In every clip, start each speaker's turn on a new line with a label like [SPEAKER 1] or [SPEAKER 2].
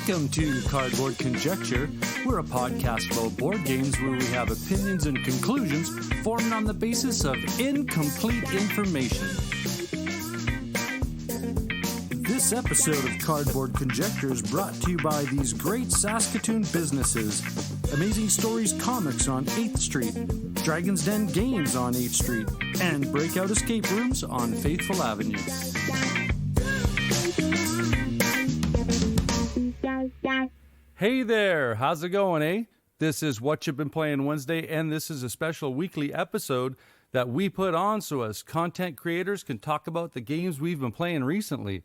[SPEAKER 1] Welcome to Cardboard Conjecture. We're a podcast about board games where we have opinions and conclusions formed on the basis of incomplete information. This episode of Cardboard Conjecture is brought to you by these great Saskatoon businesses: Amazing Stories Comics on 8th Street, Dragon's Den Games on 8th Street, and Breakout Escape Rooms on Faithful Avenue. Hey there, how's it going, eh? This is What You've Been Playing Wednesday, and this is a special weekly episode that we put on so us content creators can talk about the games we've been playing recently.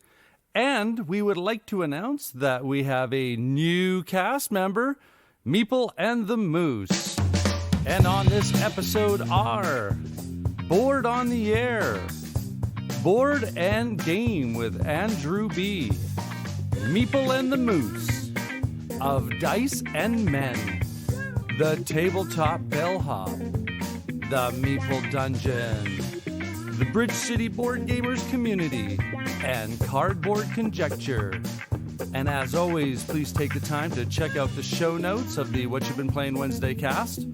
[SPEAKER 1] And we would like to announce that we have a new cast member, Meeple and the Moose. And on this episode are Board on the Air, Board and Game with Andrew B., Meeple and the Moose, Of Dice and Men, the Tabletop Bellhop, the Meeple Dungeon, the Bridge City Board Gamers Community, and Cardboard Conjecture. And as always, please take the time to check out the show notes of the What You've Been Playing Wednesday cast,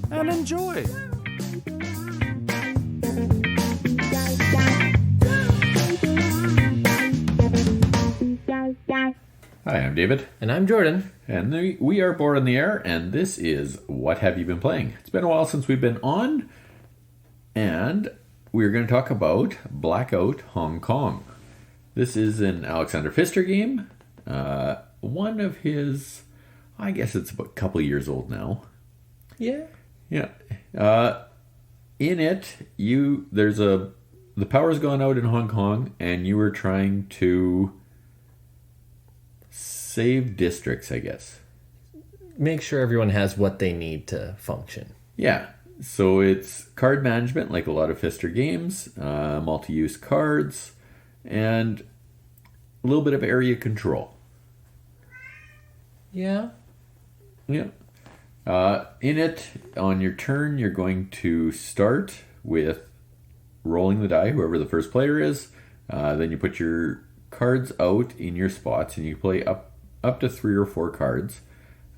[SPEAKER 1] and enjoy!
[SPEAKER 2] Hi, I'm David.
[SPEAKER 3] And I'm Jordan.
[SPEAKER 2] And we are Board on the Air, and this is What Have You Been Playing? It's been a while since we've been on, and we're going to talk about Blackout Hong Kong. This is an Alexander Pfister game. One of his, I guess it's about a couple of years old now.
[SPEAKER 3] Yeah.
[SPEAKER 2] Yeah. In it, the power's gone out in Hong Kong, and you were trying to save districts, I guess.
[SPEAKER 3] Make sure everyone has what they need to function.
[SPEAKER 2] Yeah. So it's card management, like a lot of Pfister games, multi-use cards, and a little bit of area control.
[SPEAKER 3] Yeah.
[SPEAKER 2] Yeah. In it, on your turn, you're going to start with rolling the die, whoever the first player is. Then you put your cards out in your spots, and you play up to 3 or 4 cards.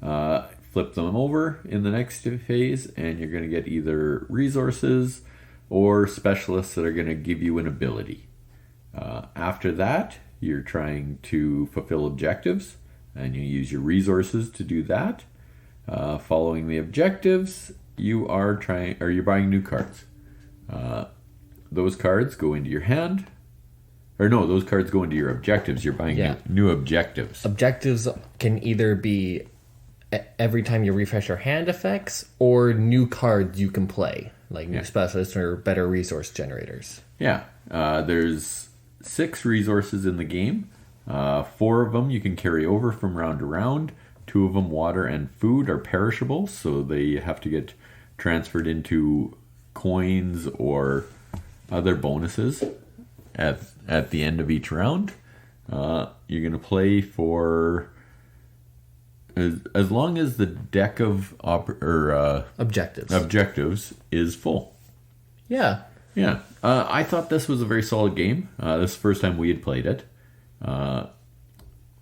[SPEAKER 2] Flip them over in the next phase, and you're going to get either resources or specialists that are going to give you an ability. After that, you're trying to fulfill objectives, and you use your resources to do that. Following the objectives, you're buying new cards. Those cards go into your hand. Or no, those cards go into your objectives. You're buying new objectives.
[SPEAKER 3] Objectives can either be every time you refresh your hand effects, or new cards you can play, like new specialists or better resource generators.
[SPEAKER 2] Yeah. There's 6 resources in the game. 4 of them you can carry over from round to round. 2 of them, water and food, are perishable, so they have to get transferred into coins or other bonuses at the end of each round. You're going to play for as long as the deck of objectives is full.
[SPEAKER 3] Yeah.
[SPEAKER 2] Yeah. I thought this was a very solid game. This is the first time we had played it.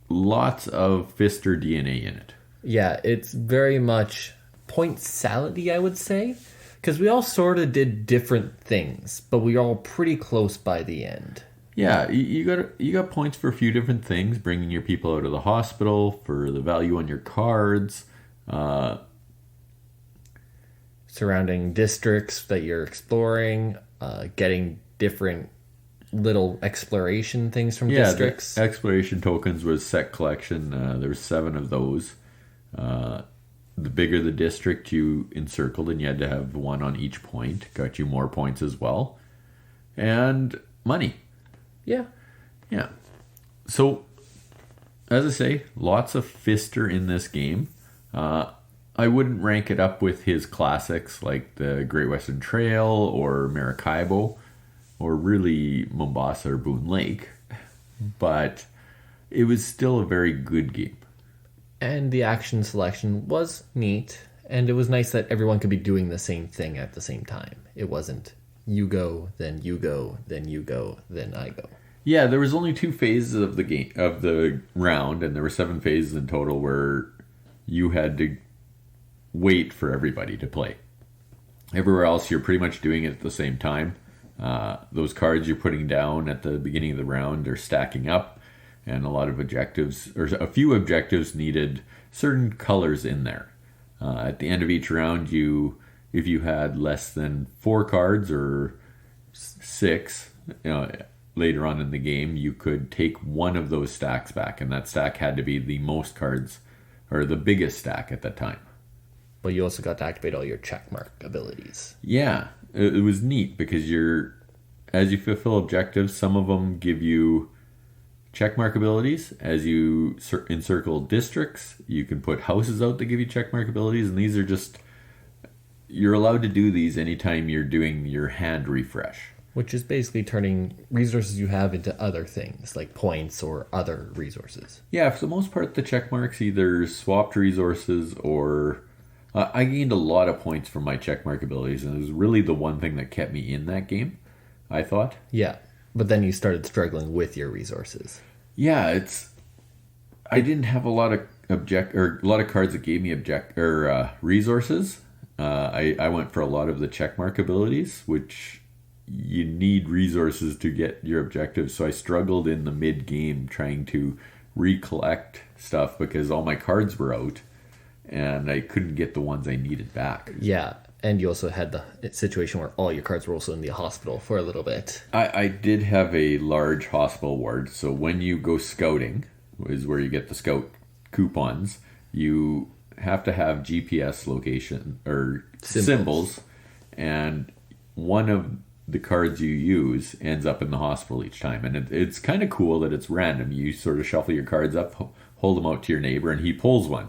[SPEAKER 2] Lots of Pfister DNA in it.
[SPEAKER 3] Yeah, it's very much point salad-y, I would say. Because we all sort of did different things, but we were all pretty close by the end.
[SPEAKER 2] Yeah, you got points for a few different things, bringing your people out of the hospital, for the value on your cards,
[SPEAKER 3] surrounding districts that you're exploring, getting different little exploration things from districts.
[SPEAKER 2] The exploration tokens was set collection. There were 7 of those. The bigger the district you encircled, and you had to have 1 on each point, got you more points as well. And money.
[SPEAKER 3] Yeah.
[SPEAKER 2] Yeah. So, as I say, lots of Pfister in this game. I wouldn't rank it up with his classics like the Great Western Trail or Maracaibo or really Mombasa or Boone Lake. But it was still a very good game.
[SPEAKER 3] And the action selection was neat, and it was nice that everyone could be doing the same thing at the same time. It wasn't you go, then you go, then you go, then I go.
[SPEAKER 2] Yeah, there was only 2 phases of the game of the round, and there were 7 phases in total where you had to wait for everybody to play. Everywhere else, you're pretty much doing it at the same time. Those cards you're putting down at the beginning of the round are stacking up, and a lot of objectives, or a few objectives, needed certain colors in there. At the end of each round, if you had less than 4 cards or 6, later on in the game, you could take one of those stacks back, and that stack had to be the most cards, or the biggest stack at that time.
[SPEAKER 3] But you also got to activate all your checkmark abilities.
[SPEAKER 2] Yeah, it was neat because as you fulfill objectives, some of them give you checkmark abilities. As you encircle districts, you can put houses out that give you checkmark abilities, and these are just, you're allowed to do these anytime you're doing your hand refresh.
[SPEAKER 3] Which is basically turning resources you have into other things, like points or other resources.
[SPEAKER 2] Yeah, for the most part, the checkmarks either swapped resources or... I gained a lot of points from my checkmark abilities, and it was really the one thing that kept me in that game, I thought.
[SPEAKER 3] Yeah, but then you started struggling with your resources.
[SPEAKER 2] Yeah, I didn't have a lot of cards that gave me resources. I went for a lot of the checkmark abilities, which you need resources to get your objectives. So I struggled in the mid game trying to recollect stuff because all my cards were out. And I couldn't get the ones I needed back.
[SPEAKER 3] Yeah, and you also had the situation where all your cards were also in the hospital for a little bit.
[SPEAKER 2] I did have a large hospital ward, so when you go scouting, is where you get the scout coupons, you have to have GPS location, or symbols, and one of the cards you use ends up in the hospital each time. And it's kind of cool that it's random. You sort of shuffle your cards up, hold them out to your neighbor, and he pulls one.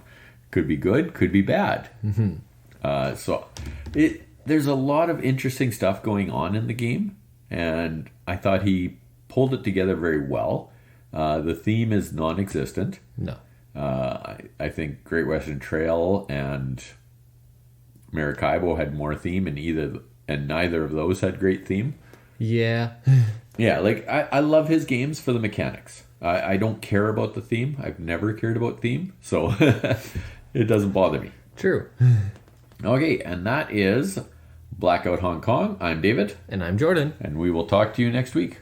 [SPEAKER 2] Could be good, could be bad. Mm-hmm. So there's a lot of interesting stuff going on in the game, and I thought he pulled it together very well. The theme is non-existent.
[SPEAKER 3] No.
[SPEAKER 2] I think Great Western Trail and Maracaibo had more theme, and neither of those had great theme.
[SPEAKER 3] Yeah.
[SPEAKER 2] Yeah, like I love his games for the mechanics. I don't care about the theme. I've never cared about theme, so it doesn't bother me.
[SPEAKER 3] True.
[SPEAKER 2] Okay, and that is Blackout Hong Kong. I'm David.
[SPEAKER 3] And I'm Jordan.
[SPEAKER 2] And we will talk to you next week.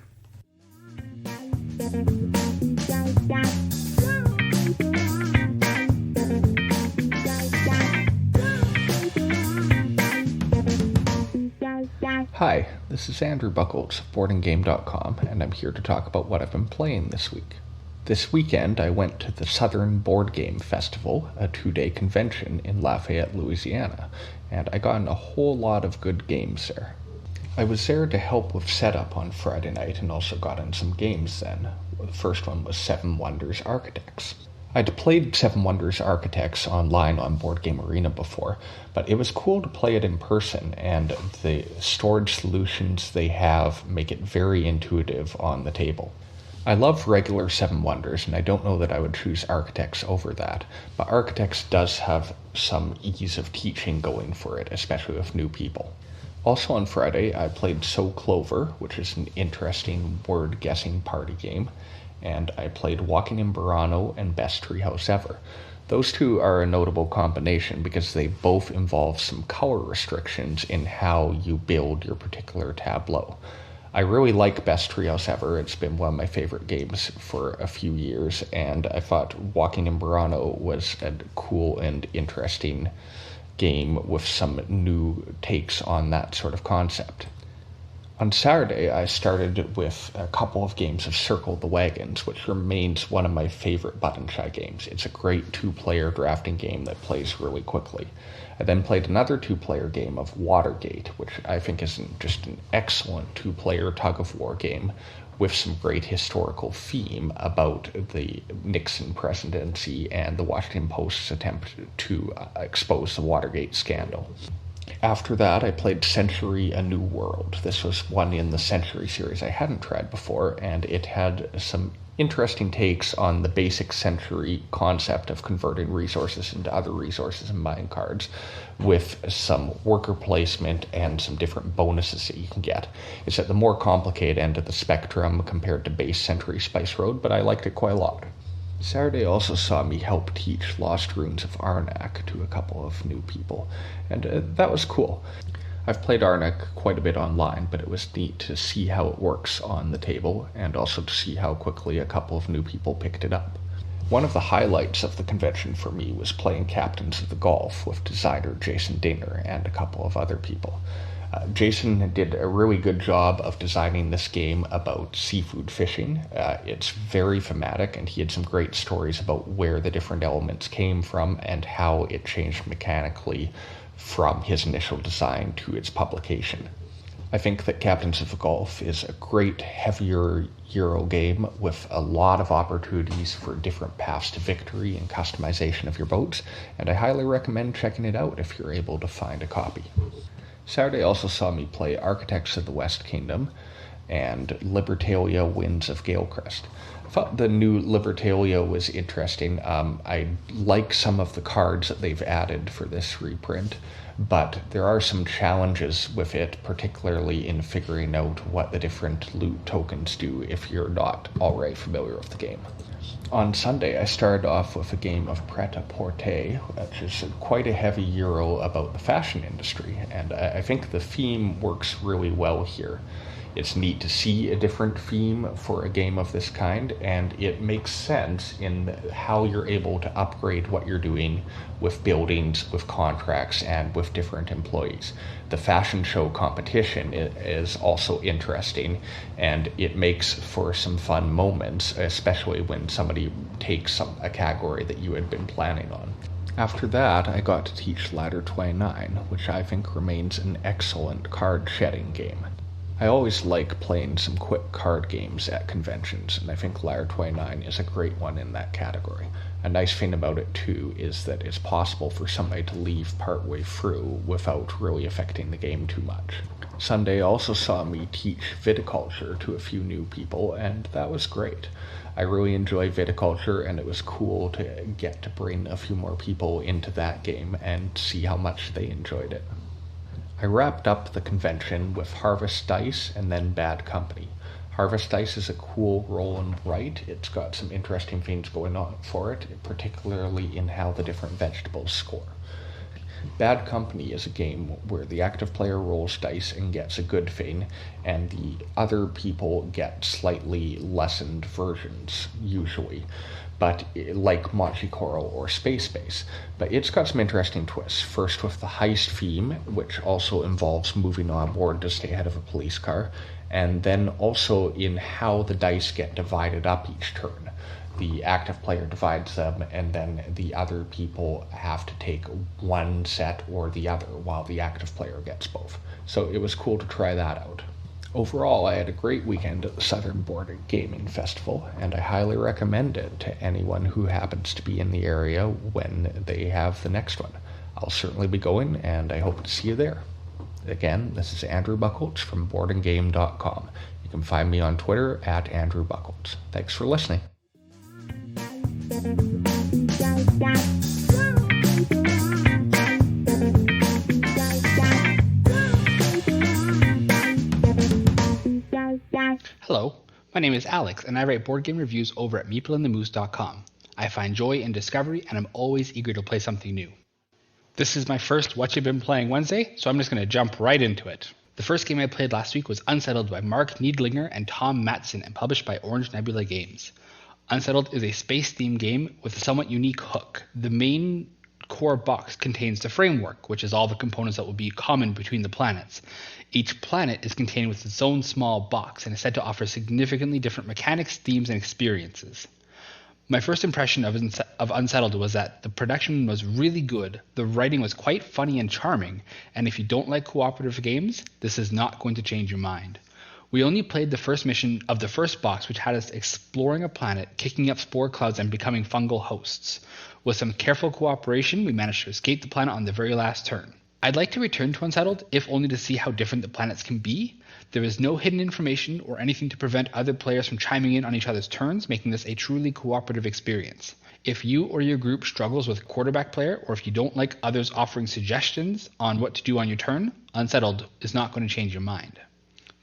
[SPEAKER 4] Hi, this is Andrew Bucholtz of BoardandGamedotcom, and I'm here to talk about what I've been playing this week. This weekend, I went to the Southern Board Game Festival, a 2-day convention in Lafayette, Louisiana, and I got in a whole lot of good games there. I was there to help with setup on Friday night and also got in some games then. The first one was Seven Wonders Architects. I'd played Seven Wonders Architects online on Board Game Arena before, but it was cool to play it in person, and the storage solutions they have make it very intuitive on the table. I love regular Seven Wonders, and I don't know that I would choose Architects over that, but Architects does have some ease of teaching going for it, especially with new people. Also on Friday, I played So Clover, which is an interesting word-guessing party game, and I played Walking in Burano and Best Treehouse Ever. Those two are a notable combination because they both involve some color restrictions in how you build your particular tableau. I really like Best Treehouse Ever. It's been one of my favorite games for a few years, and I thought Walking in Burano was a cool and interesting game with some new takes on that sort of concept. On Saturday, I started with a couple of games of Circle the Wagons, which remains one of my favorite button shy games. It's a great 2-player drafting game that plays really quickly. I then played another 2-player game of Watergate, which I think is just an excellent 2-player tug-of-war game with some great historical theme about the Nixon presidency and the Washington Post's attempt to expose the Watergate scandal. After that, I played Century: A New World. This was one in the Century series I hadn't tried before, and it had some interesting takes on the basic Century concept of converting resources into other resources and buying cards, with some worker placement and some different bonuses that you can get. It's at the more complicated end of the spectrum compared to base Century Spice Road, but I liked it quite a lot. Saturday also saw me help teach Lost Runes of Arnak to a couple of new people, and that was cool. I've played Arnak quite a bit online, but it was neat to see how it works on the table, and also to see how quickly a couple of new people picked it up. One of the highlights of the convention for me was playing Captains of the Gulf with designer Jason Dinger and a couple of other people. Jason did a really good job of designing this game about seafood fishing. It's very thematic, and he had some great stories about where the different elements came from and how it changed mechanically from his initial design to its publication. I think that Captains of the Gulf is a great, heavier Euro game with a lot of opportunities for different paths to victory and customization of your boats, and I highly recommend checking it out if you're able to find a copy. Saturday also saw me play Architects of the West Kingdom and Libertalia Winds of Galecrest. I thought the new Libertalia was interesting. I like some of the cards that they've added for this reprint, but there are some challenges with it, particularly in figuring out what the different loot tokens do if you're not already familiar with the game. On Sunday, I started off with a game of Pret-a-Porter, which is quite a heavy Euro about the fashion industry, and I think the theme works really well here. It's neat to see a different theme for a game of this kind, and it makes sense in how you're able to upgrade what you're doing with buildings, with contracts, and with different employees. The fashion show competition is also interesting, and it makes for some fun moments, especially when somebody takes a category that you had been planning on. After that, I got to teach Ladder 29, which I think remains an excellent card-shedding game. I always like playing some quick card games at conventions, and I think Ladder 29 is a great one in that category. A nice thing about it, too, is that it's possible for somebody to leave partway through without really affecting the game too much. Sunday also saw me teach viticulture to a few new people, and that was great. I really enjoy viticulture, and it was cool to get to bring a few more people into that game and see how much they enjoyed it. I wrapped up the convention with Harvest Dice and then Bad Company. Harvest Dice is a cool roll and write. It's got some interesting things going on for it, particularly in how the different vegetables score. Bad Company is a game where the active player rolls dice and gets a good thing, and the other people get slightly lessened versions, usually, but like Machikoro or Space Base. But it's got some interesting twists. First with the heist theme, which also involves moving on board to stay ahead of a police car, and then also in how the dice get divided up each turn. The active player divides them, and then the other people have to take one set or the other, while the active player gets both. So it was cool to try that out. Overall, I had a great weekend at the Southern Board Gaming Festival, and I highly recommend it to anyone who happens to be in the area when they have the next one. I'll certainly be going, and I hope to see you there. Again, this is Andrew Bucholtz from BoardandGamedotcom. You can find me on Twitter at Andrew Bucholtz. Thanks for listening.
[SPEAKER 5] Hello, my name is Alex, and I write board game reviews over at meepleandthemoose.com. I find joy in discovery, and I'm always eager to play something new. This is my first Whatcha Been Playing Wednesday, so I'm just going to jump right into it. The first game I played last week was Unsettled by Mark Needlinger and Tom Matson and published by Orange Nebula Games. Unsettled is a space-themed game with a somewhat unique hook. The main core box contains the framework, which is all the components that will be common between the planets. Each planet is contained with its own small box and is said to offer significantly different mechanics, themes, and experiences. My first impression of Unsettled was that the production was really good, the writing was quite funny and charming, and if you don't like cooperative games, this is not going to change your mind. We only played the first mission of the first box, which had us exploring a planet, kicking up spore clouds, and becoming fungal hosts. With some careful cooperation, we managed to escape the planet on the very last turn. I'd like to return to Unsettled, if only to see how different the planets can be. There is no hidden information or anything to prevent other players from chiming in on each other's turns, making this a truly cooperative experience. If you or your group struggles with a quarterback player, or if you don't like others offering suggestions on what to do on your turn, Unsettled is not going to change your mind.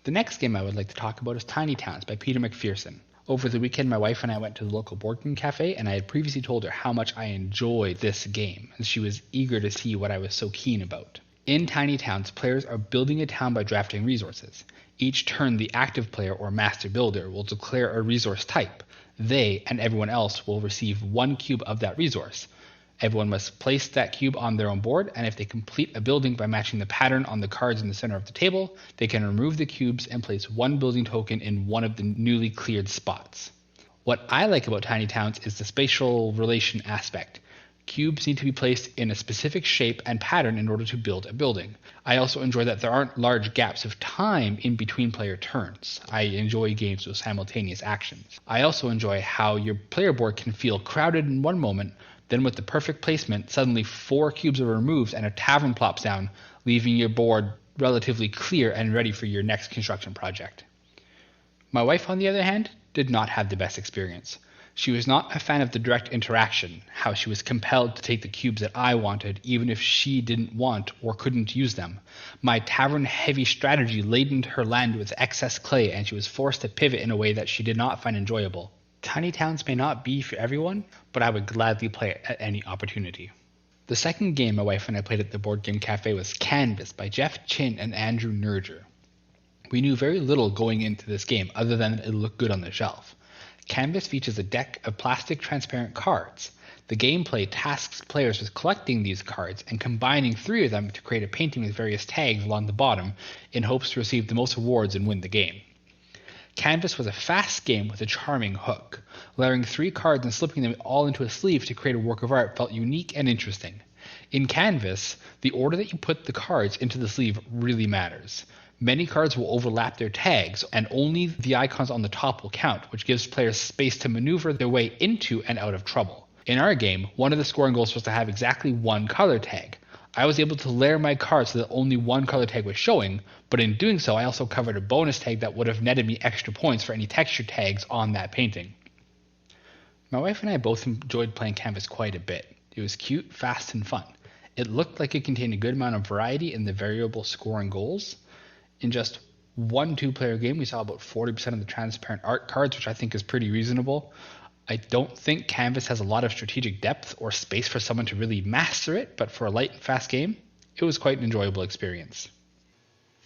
[SPEAKER 5] The next game I would like to talk about is Tiny Towns by Peter McPherson. Over the weekend, my wife and I went to the local board game cafe, and I had previously told her how much I enjoyed this game, and she was eager to see what I was so keen about. In Tiny Towns, players are building a town by drafting resources. Each turn, the active player or master builder will declare a resource type. They and everyone else will receive 1 cube of that resource. Everyone must place that cube on their own board, and if they complete a building by matching the pattern on the cards in the center of the table, they can remove the cubes and place 1 building token in one of the newly cleared spots. What I like about Tiny Towns is the spatial relation aspect. Cubes need to be placed in a specific shape and pattern in order to build a building. I also enjoy that there aren't large gaps of time in between player turns. I enjoy games with simultaneous actions. I also enjoy how your player board can feel crowded in one moment, then with the perfect placement, suddenly 4 cubes are removed and a tavern plops down, leaving your board relatively clear and ready for your next construction project. My wife, on the other hand, did not have the best experience. She was not a fan of the direct interaction, how she was compelled to take the cubes that I wanted, even if she didn't want or couldn't use them. My tavern-heavy strategy laden her land with excess clay, and she was forced to pivot in a way that she did not find enjoyable. Tiny Towns may not be for everyone, but I would gladly play it at any opportunity. The second game my wife and I played at the Board Game Cafe was Canvas by Jeff Chin and Andrew Nerger. We knew very little going into this game other than it looked good on the shelf. Canvas features a deck of plastic transparent cards. The gameplay tasks players with collecting these cards and combining 3 of them to create a painting with various tags along the bottom in hopes to receive the most awards and win the game. Canvas was a fast game with a charming hook. Layering 3 cards and slipping them all into a sleeve to create a work of art felt unique and interesting. In Canvas, the order that you put the cards into the sleeve really matters. Many cards will overlap their tags, and only the icons on the top will count, which gives players space to maneuver their way into and out of trouble. In our game, one of the scoring goals was to have exactly 1 color tag. I was able to layer my cards so that only 1 color tag was showing, but in doing so I also covered a bonus tag that would have netted me extra points for any texture tags on that painting. My wife and I both enjoyed playing Canvas quite a bit. It was cute, fast, and fun. It looked like it contained a good amount of variety in the variable scoring goals. In just one 2-player game, we saw about 40% of the transparent art cards, which I think is pretty reasonable. I don't think Canvas has a lot of strategic depth or space for someone to really master it, but for a light and fast game, it was quite an enjoyable experience.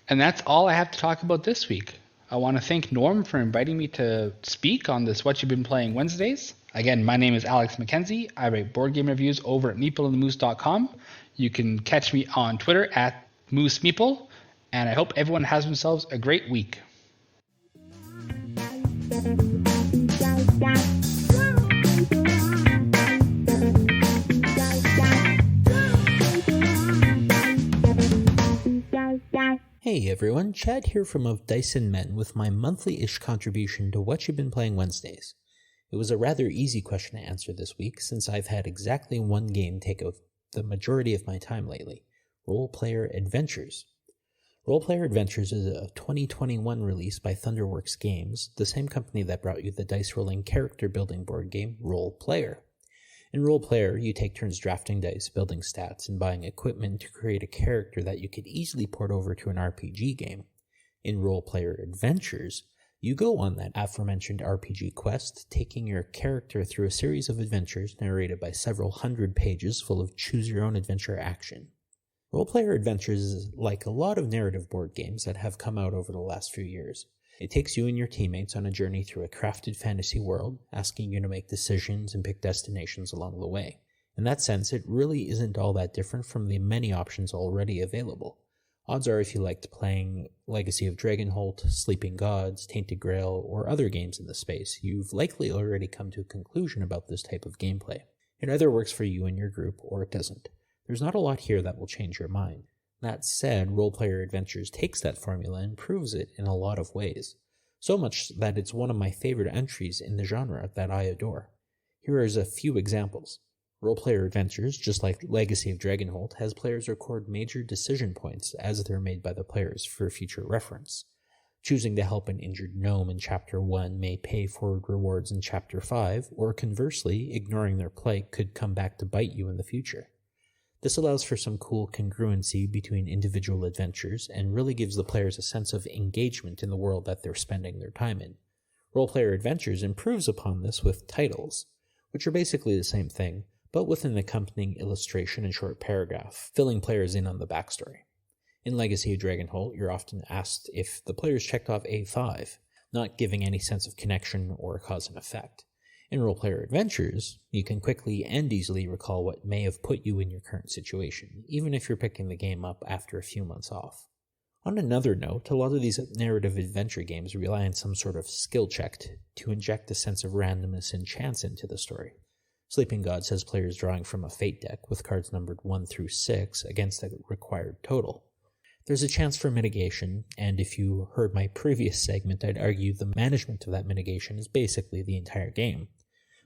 [SPEAKER 5] And that's all I have to talk about this week. I want to thank Norm for inviting me to speak on this What You've Been Playing Wednesdays. Again, my name is Alex McKenzie. I write board game reviews over at meepleandthemoose.com. You can catch me on Twitter at MooseMeeple, and I hope everyone has themselves a great week.
[SPEAKER 6] Hey everyone, Chad here from Of Dice and Men with my monthly-ish contribution to What You've Been Playing Wednesdays. It was a rather easy question to answer this week since I've had exactly 1 game take up the majority of my time lately, Role Player Adventures. Role Player Adventures is a 2021 release by Thunderworks Games, the same company that brought you the dice-rolling character-building board game Role Player. In Role Player, you take turns drafting dice, building stats, and buying equipment to create a character that you could easily port over to an RPG game. In Role Player Adventures, you go on that aforementioned RPG quest, taking your character through a series of adventures narrated by several hundred pages full of choose-your-own-adventure action. Role Player Adventures is like a lot of narrative board games that have come out over the last few years. It takes you and your teammates on a journey through a crafted fantasy world, asking you to make decisions and pick destinations along the way. In that sense, it really isn't all that different from the many options already available. Odds are if you liked playing Legacy of Dragonholt, Sleeping Gods, Tainted Grail, or other games in the space, you've likely already come to a conclusion about this type of gameplay. It either works for you and your group, or it doesn't. There's not a lot here that will change your mind. That said, Role Player Adventures takes that formula and improves it in a lot of ways. So much that it's one of my favorite entries in the genre that I adore. Here are a few examples. Role-player adventures, just like Legacy of Dragonholt, has players record major decision points as they're made by the players for future reference. Choosing to help an injured gnome in Chapter 1 may pay forward rewards in Chapter 5, or conversely, ignoring their plight could come back to bite you in the future. This allows for some cool congruency between individual adventures and really gives the players a sense of engagement in the world that they're spending their time in. Role-player adventures improves upon this with titles, which are basically the same thing, but with an accompanying illustration and short paragraph, filling players in on the backstory. In Legacy of Dragonholt, you're often asked if the players checked off A5, not giving any sense of connection or cause and effect. In role-player adventures, you can quickly and easily recall what may have put you in your current situation, even if you're picking the game up after a few months off. On another note, a lot of these narrative adventure games rely on some sort of skill check to inject a sense of randomness and chance into the story. Sleeping Gods has players drawing from a fate deck with cards numbered 1 through 6 against the required total. There's a chance for mitigation, and if you heard my previous segment, I'd argue the management of that mitigation is basically the entire game.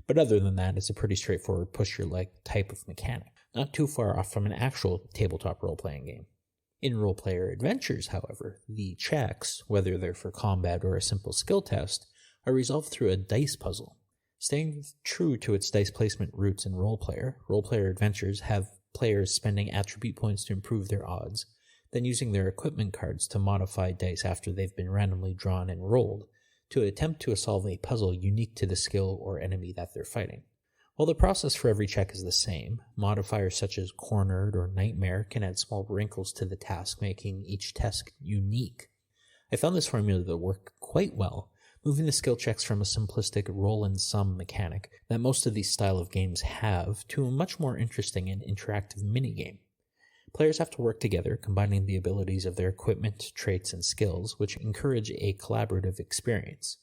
[SPEAKER 6] But other than that, it's a pretty straightforward push-your-leg type of mechanic, not too far off from an actual tabletop role-playing game. In role-player adventures, however, the checks, whether they're for combat or a simple skill test, are resolved through a dice puzzle. Staying true to its dice placement roots in role-player adventures have players spending attribute points to improve their odds, then using their equipment cards to modify dice after they've been randomly drawn and rolled, to attempt to solve a puzzle unique to the skill or enemy that they're fighting. While the process for every check is the same, modifiers such as Cornered or Nightmare can add small wrinkles to the task, making each test unique. I found this formula to work quite well, moving the skill checks from a simplistic roll-and-sum mechanic that most of these style of games have to a much more interesting and interactive minigame. Players have to work together, combining the abilities of their equipment, traits, and skills, which encourage a collaborative experience.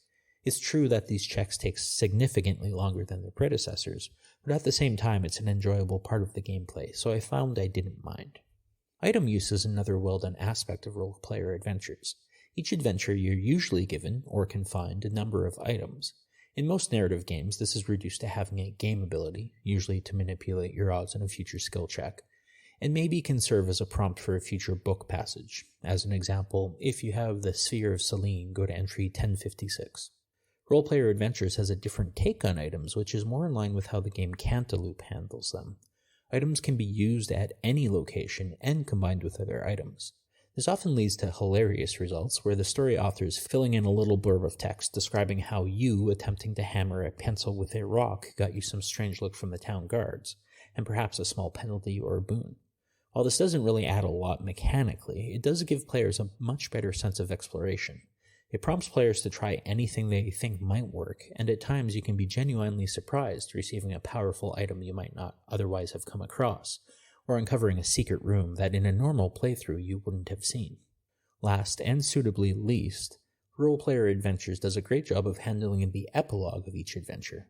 [SPEAKER 6] It's true that these checks take significantly longer than their predecessors, but at the same time it's an enjoyable part of the gameplay, so I found I didn't mind. Item use is another well-done aspect of role-player adventures. Each adventure you're usually given, or can find, a number of items. In most narrative games, this is reduced to having a game ability, usually to manipulate your odds in a future skill check, and maybe can serve as a prompt for a future book passage. As an example, if you have the Sphere of Selene, go to entry 1056. Role-player Adventures has a different take on items, which is more in line with how the game Cantaloupe handles them. Items can be used at any location and combined with other items. This often leads to hilarious results, where the story author is filling in a little blurb of text describing how you, attempting to hammer a pencil with a rock, got you some strange look from the town guards, and perhaps a small penalty or a boon. While this doesn't really add a lot mechanically, it does give players a much better sense of exploration. It prompts players to try anything they think might work, and at times you can be genuinely surprised receiving a powerful item you might not otherwise have come across, or uncovering a secret room that in a normal playthrough you wouldn't have seen. Last, and suitably least, Role-Player Adventures does a great job of handling the epilogue of each adventure.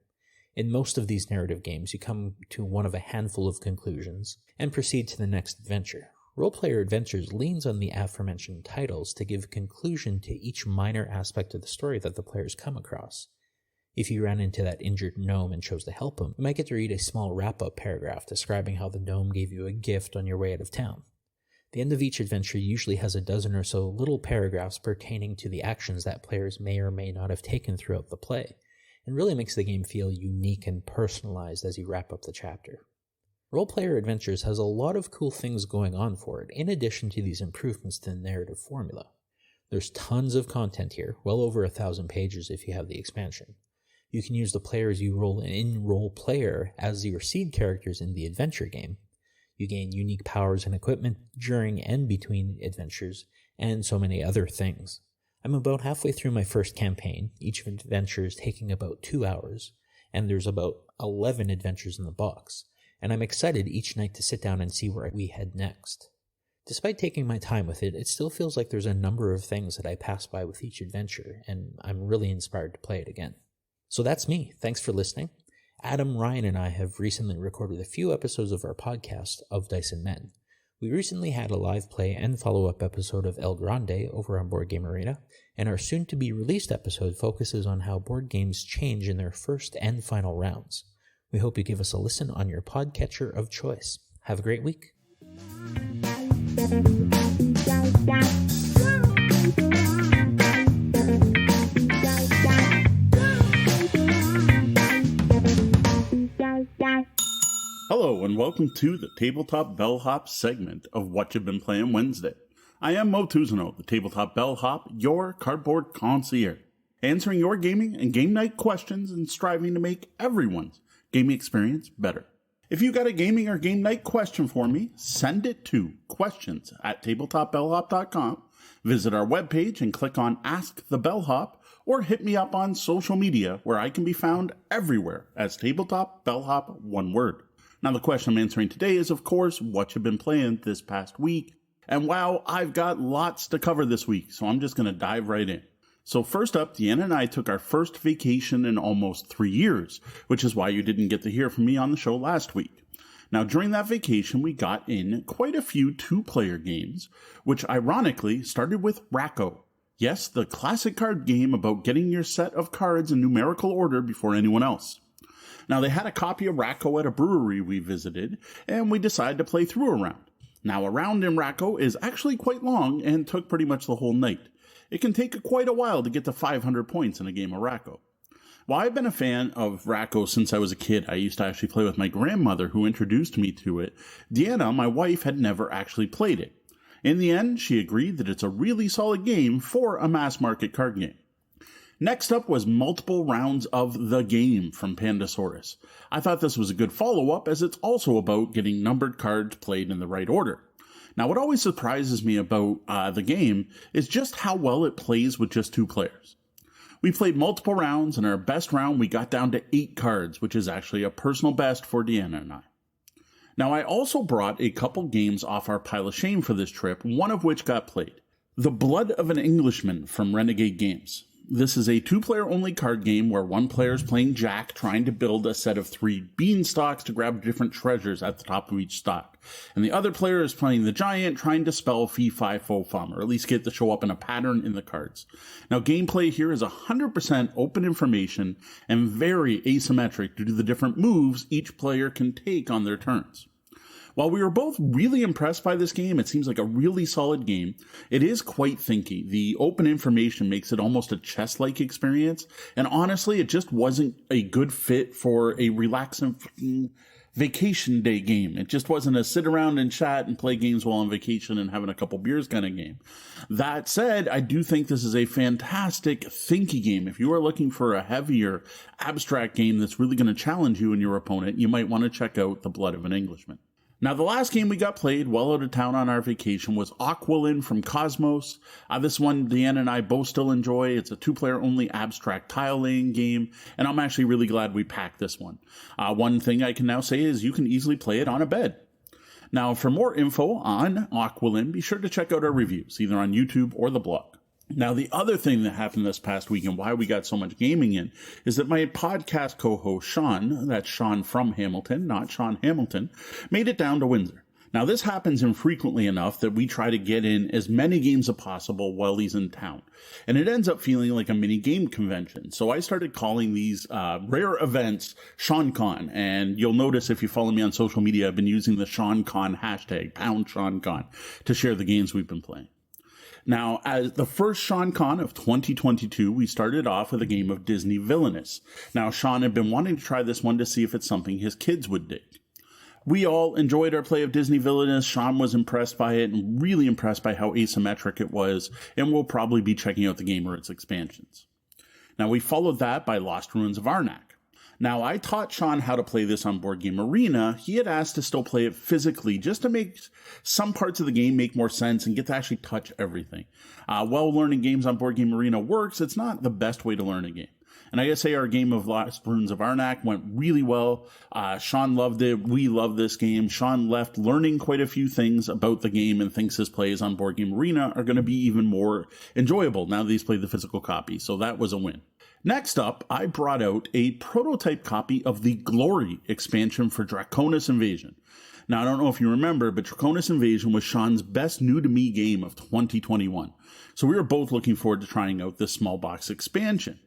[SPEAKER 6] In most of these narrative games, you come to one of a handful of conclusions, and proceed to the next adventure. Role-Player Adventures leans on the aforementioned titles to give conclusion to each minor aspect of the story that the players come across. If you ran into that injured gnome and chose to help him, you might get to read a small wrap-up paragraph describing how the gnome gave you a gift on your way out of town. The end of each adventure usually has a dozen or so little paragraphs pertaining to the actions that players may or may not have taken throughout the play, and really makes the game feel unique and personalized as you wrap up the chapter. Role-Player Adventures has a lot of cool things going on for it, in addition to these improvements to the narrative formula. There's tons of content here, well over 1,000 pages if you have the expansion. You can use the players you roll in Role-Player as your seed characters in the adventure game. You gain unique powers and equipment during and between adventures, and so many other things. I'm about halfway through my first campaign, each adventure is taking about 2 hours, and there's about 11 adventures in the box, and I'm excited each night to sit down and see where we head next. Despite taking my time with it, it still feels like there's a number of things that I pass by with each adventure, and I'm really inspired to play it again. So that's me. Thanks for listening. Adam, Ryan, and I have recently recorded a few episodes of our podcast, Of Dice and Men. We recently had a live play and follow-up episode of El Grande over on Board Game Arena, and our soon-to-be-released episode focuses on how board games change in their first and final rounds. We hope you give us a listen on your podcatcher of choice. Have a great week.
[SPEAKER 7] Hello and welcome to the Tabletop Bellhop segment of What You've Been Playing Wednesday. I am Moe T, the Tabletop Bellhop, your cardboard concierge, answering your gaming and game night questions and striving to make everyone's gaming experience better. If you got a gaming or game night question for me, send it to questions@tabletopbellhop.com, visit our webpage and click on Ask the Bellhop, or hit me up on social media where I can be found everywhere as Tabletop Bellhop, one word. Now the question I'm answering today is, of course, what you've been playing this past week. And wow, I've got lots to cover this week, so I'm just going to dive right in. So first up, Deanna and I took our first vacation in almost 3 years, which is why you didn't get to hear from me on the show last week. Now during that vacation, we got in quite a few two-player games, which ironically started with Racco. Yes, the classic card game about getting your set of cards in numerical order before anyone else. Now, they had a copy of Racco at a brewery we visited, and we decided to play through a round. Now, a round in Racco is actually quite long and took pretty much the whole night. It can take quite a while to get to 500 points in a game of Racco. While I've been a fan of Racco since I was a kid, I used to actually play with my grandmother who introduced me to it. Deanna, my wife, had never actually played it. In the end, she agreed that it's a really solid game for a mass market card game. Next up was Multiple Rounds of the Game from Pandasaurus. I thought this was a good follow-up as it's also about getting numbered cards played in the right order. Now what always surprises me about the game is just how well it plays with just 2 players. We played multiple rounds, and our best round we got down to 8 cards, which is actually a personal best for Deanna and I. Now I also brought a couple games off our pile of shame for this trip, one of which got played. The Blood of an Englishman from Renegade Games. This is a 2-player only card game where one player is playing Jack, trying to build a set of 3 beanstalks to grab different treasures at the top of each stock. And the other player is playing the Giant, trying to spell fee, fi, fo, fum, or at least get to show up in a pattern in the cards. Now, gameplay here is 100% open information and very asymmetric due to the different moves each player can take on their turns. While we were both really impressed by this game, it seems like a really solid game. It is quite thinky. The open information makes it almost a chess-like experience, and honestly, it just wasn't a good fit for a relaxing vacation day game. It just wasn't a sit around and chat and play games while on vacation and having a couple beers kind of game. That said, I do think this is a fantastic thinky game. If you are looking for a heavier, abstract game that's really going to challenge you and your opponent, you might want to check out The Blood of an Englishman. Now, the last game we got played while out of town on our vacation was Aquilin from Cosmos. This one, Deanna and I both still enjoy. It's a 2-player only abstract tile laying game, and I'm actually really glad we packed this one. One thing I can now say is you can easily play it on a bed. Now, for more info on Aquilin, be sure to check out our reviews, either on YouTube or the blog. Now, the other thing that happened this past week and why we got so much gaming in is that my podcast co-host, Sean, that's Sean from Hamilton, not Sean Hamilton, made it down to Windsor. Now, this happens infrequently enough that we try to get in as many games as possible while he's in town. And it ends up feeling like a mini game convention. So I started calling these rare events SeanCon. And you'll notice if you follow me on social media, I've been using the SeanCon hashtag, #SeanCon, to share the games we've been playing. Now, as the first SeanCon of 2022, we started off with a game of Disney Villainous. Now, Sean had been wanting to try this one to see if it's something his kids would dig. We all enjoyed our play of Disney Villainous. Sean was impressed by it and really impressed by how asymmetric it was, and we'll probably be checking out the game or its expansions. Now, we followed that by Lost Ruins of Arnak. Now, I taught Sean how to play this on Board Game Arena. He had asked to still play it physically just to make some parts of the game make more sense and get to actually touch everything. While learning games on Board Game Arena works, it's not the best way to learn a game. And I gotta say, our game of Lost Ruins of Arnak went really well. Sean loved it. We love this game. Sean left learning quite a few things about the game and thinks his plays on Board Game Arena are going to be even more enjoyable now that he's played the physical copy. So that was a win. Next up, I brought out a prototype copy of the Glory expansion for Draconis Invasion. Now, I don't know if you remember, but Draconis Invasion was Sean's best new-to-me game of 2021. So we were both looking forward to trying out this small box expansion.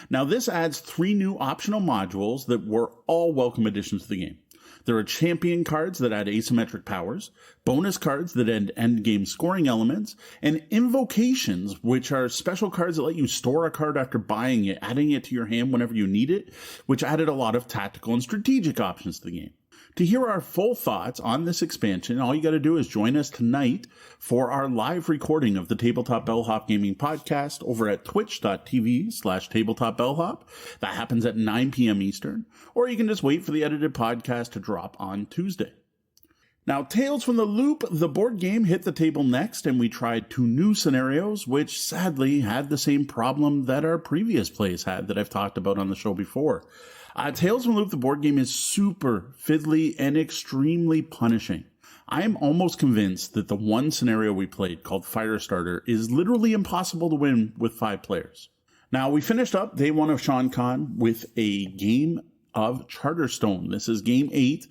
[SPEAKER 7] Now, this adds 3 new optional modules that were all welcome additions to the game. There are champion cards that add asymmetric powers, bonus cards that add endgame scoring elements, and invocations, which are special cards that let you store a card after buying it, adding it to your hand whenever you need it, which added a lot of tactical and strategic options to the game. To hear our full thoughts on this expansion, all you got to do is join us tonight for our live recording of the Tabletop Bellhop Gaming Podcast over at twitch.tv/Tabletop Bellhop. That happens at 9 p.m. Eastern, or you can just wait for the edited podcast to drop on Tuesday. Now, Tales from the Loop, the board game, hit the table next, and we tried 2 new scenarios, which sadly had the same problem that our previous plays had that I've talked about on the show before. Tales from the Loop, the board game, is super fiddly and extremely punishing. I am almost convinced that the one scenario we played, called Firestarter, is literally impossible to win with 5 players. Now, we finished up day 1 of Sean Con with a game of Charterstone. This is game 8.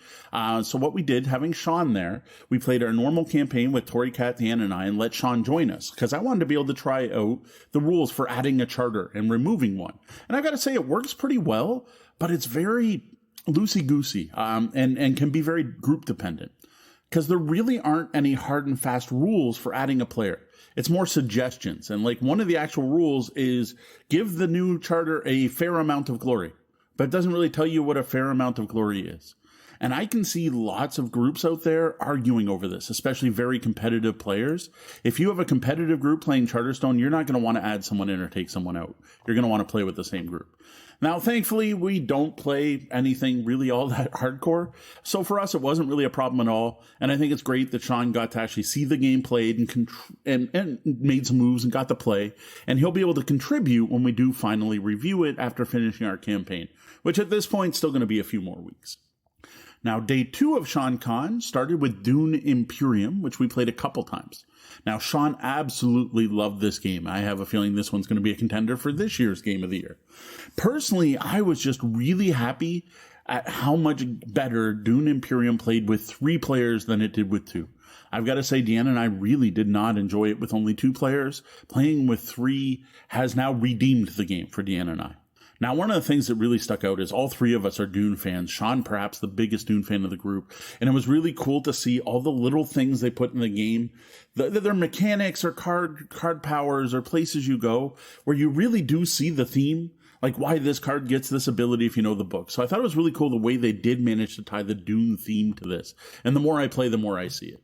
[SPEAKER 7] So what we did, having Sean there, we played our normal campaign with Tori, Kat, Dan, and I, and let Sean join us, because I wanted to be able to try out the rules for adding a charter and removing one. And I've got to say, it works pretty well, but it's very loosey-goosey, and can be very group-dependent, because there really aren't any hard and fast rules for adding a player. It's more suggestions, and like one of the actual rules is give the new charter a fair amount of glory, but it doesn't really tell you what a fair amount of glory is. And I can see lots of groups out there arguing over this, especially very competitive players. If you have a competitive group playing Charterstone, you're not going to want to add someone in or take someone out. You're going to want to play with the same group. Now, thankfully, we don't play anything really all that hardcore. So for us, it wasn't really a problem at all. And I think it's great that Sean got to actually see the game played and made some moves and got to play. And he'll be able to contribute when we do finally review it after finishing our campaign, which at this point is still going to be a few more weeks. Now, day 2 of Sean Con started with Dune Imperium, which we played a couple times. Now, Sean absolutely loved this game. I have a feeling this one's going to be a contender for this year's Game of the Year. Personally, I was just really happy at how much better Dune Imperium played with 3 players than it did with 2. I've got to say, Deanna and I really did not enjoy it with only 2 players. Playing with 3 has now redeemed the game for Deanna and I. Now, one of the things that really stuck out is all 3 of us are Dune fans. Sean, perhaps the biggest Dune fan of the group. And it was really cool to see all the little things they put in the game, their mechanics or card powers or places you go, where you really do see the theme, like why this card gets this ability if you know the book. So I thought it was really cool the way they did manage to tie the Dune theme to this. And the more I play, the more I see it.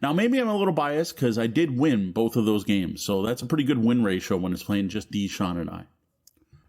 [SPEAKER 7] Now, maybe I'm a little biased because I did win both of those games. So that's a pretty good win ratio when it's playing just D, Sean, and I.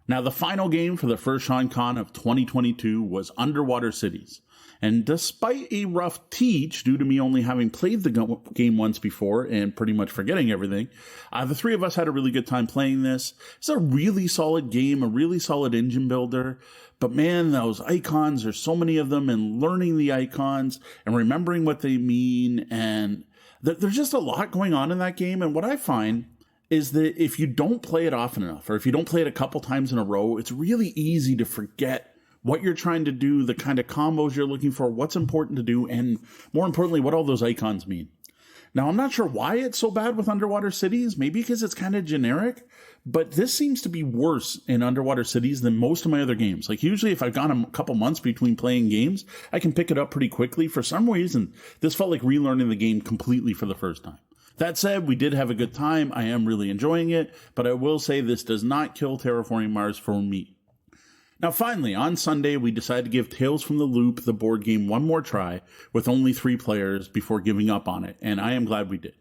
[SPEAKER 7] Now, the final game for the first Sean Con of 2022 was Underwater Cities. And despite a rough teach, due to me only having played the game once before and pretty much forgetting everything, the 3 of us had a really good time playing this. It's a really solid game, a really solid engine builder. But man, those icons, there's so many of them, and learning the icons and remembering what they mean. And there's just a lot going on in that game. And what I find is that if you don't play it often enough, or if you don't play it a couple times in a row, it's really easy to forget what you're trying to do, the kind of combos you're looking for, what's important to do, and more importantly, what all those icons mean. Now, I'm not sure why it's so bad with Underwater Cities, maybe because it's kind of generic, but this seems to be worse in Underwater Cities than most of my other games. Like, usually if I've gone a couple months between playing games, I can pick it up pretty quickly. For some reason, this felt like relearning the game completely for the first time. That said, we did have a good time. I am really enjoying it, but I will say this does not kill Terraforming Mars for me. Now, finally, on Sunday, we decided to give Tales from the Loop, the board game, one more try with only 3 players before giving up on it, and I am glad we did.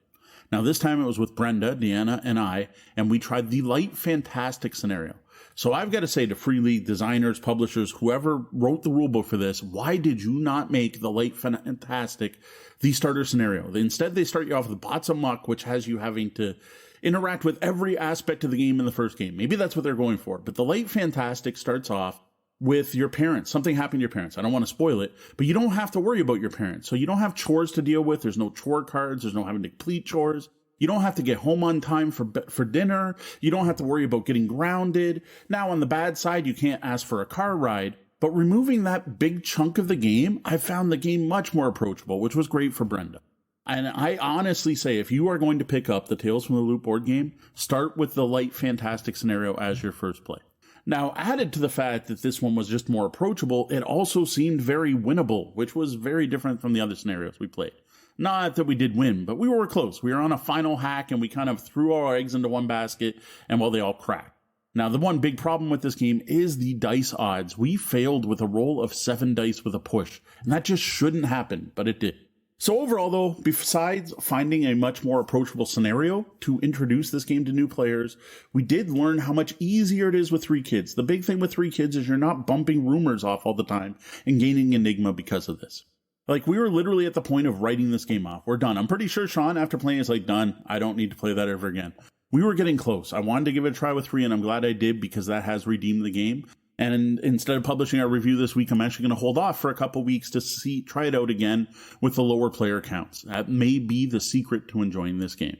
[SPEAKER 7] Now, this time it was with Brenda, Deanna, and I, and we tried the Light Fantastic scenario. So I've got to say to Free League designers, publishers, whoever wrote the rulebook for this, why did you not make the Light Fantastic the starter scenario? Instead, they start you off with Bots of Muck, which has you having to interact with every aspect of the game in the first game. Maybe that's what they're going for. But the Light Fantastic starts off with your parents. Something happened to your parents. I don't want to spoil it, but you don't have to worry about your parents. So you don't have chores to deal with. There's no chore cards. There's no having to complete chores. You don't have to get home on time for dinner. You don't have to worry about getting grounded. Now, on the bad side, you can't ask for a car ride. But removing that big chunk of the game, I found the game much more approachable, which was great for Brenda. And I honestly say, if you are going to pick up the Tales from the Loop board game, start with the Light Fantastic scenario as your first play. Now, added to the fact that this one was just more approachable, it also seemed very winnable, which was very different from the other scenarios we played. Not that we did win, but we were close. We were on a final hack and we kind of threw our eggs into one basket and well, they all cracked. Now, the one big problem with this game is the dice odds. We failed with a roll of 7 dice with a push, and that just shouldn't happen, but it did. So overall, though, besides finding a much more approachable scenario to introduce this game to new players, we did learn how much easier it is with 3 kids. The big thing with 3 kids is you're not bumping rumors off all the time and gaining enigma because of this. Like, we were literally at the point of writing this game off. We're done. I'm pretty sure Sean, after playing, is like, done. I don't need to play that ever again. We were getting close. I wanted to give it a try with 3, and I'm glad I did because that has redeemed the game. And instead of publishing our review this week, I'm actually going to hold off for a couple weeks to try it out again with the lower player counts. That may be the secret to enjoying this game.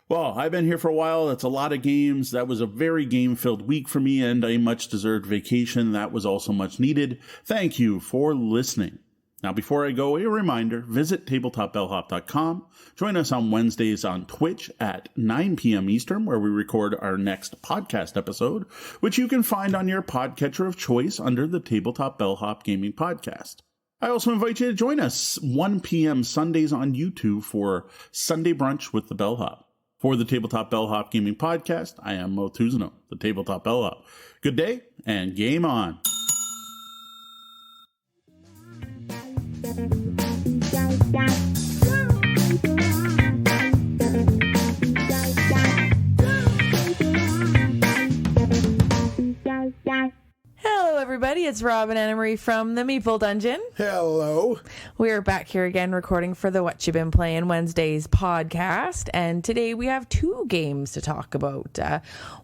[SPEAKER 7] Well, I've been here for a while. That's a lot of games. That was a very game-filled week for me and a much-deserved vacation. That was also much needed. Thank you for listening. Now, before I go, a reminder, visit tabletopbellhop.com. Join us on Wednesdays on Twitch at 9 p.m. Eastern, where we record our next podcast episode, which you can find on your podcatcher of choice under the Tabletop Bellhop Gaming Podcast. I also invite you to join us 1 p.m. Sundays on YouTube for Sunday Brunch with the Bellhop. For the Tabletop Bellhop Gaming Podcast, I am Moe T, the Tabletop Bellhop. Good day, and game on.
[SPEAKER 8] Hello everybody, it's Rob and Anna Marie from the Meeple Dungeon.
[SPEAKER 9] Hello.
[SPEAKER 8] We are back here again recording for the What You Been Playing Wednesdays podcast, and today we have 2 games to talk about.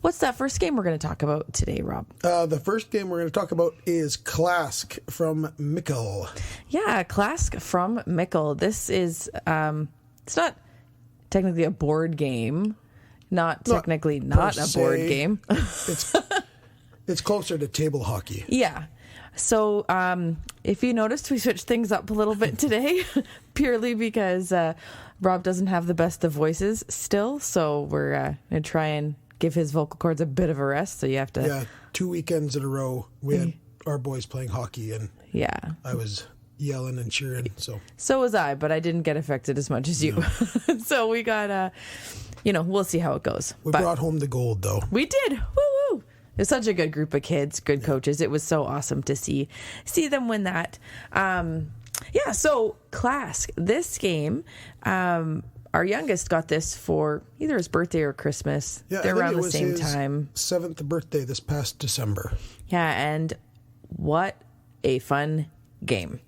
[SPEAKER 8] What's that first game we're going to talk about today, Rob?
[SPEAKER 9] The first game we're going to talk about is Klask from Meeple.
[SPEAKER 8] Yeah, Klask from Meeple. This is, it's not technically a board game, not technically not a board game.
[SPEAKER 9] It's closer to table hockey.
[SPEAKER 8] Yeah. So if you noticed, we switched things up a little bit today, purely because Rob doesn't have the best of voices still. So we're going to try and give his vocal cords a bit of a rest. So you have to...
[SPEAKER 9] Yeah, 2 weekends in a row, we had our boys playing hockey, and I was yelling and cheering. So
[SPEAKER 8] was I, but I didn't get affected as much as you. No. So we got, we'll see how it goes.
[SPEAKER 9] We brought home the gold, though.
[SPEAKER 8] We did. Woo-woo. It was such a good group of kids, good coaches. It was so awesome to see them win that. So Klask, this game, our youngest got this for either his birthday or Christmas.
[SPEAKER 9] Yeah,
[SPEAKER 8] they're around the same
[SPEAKER 9] his
[SPEAKER 8] time.
[SPEAKER 9] 7th birthday this past December.
[SPEAKER 8] Yeah, and what a fun game.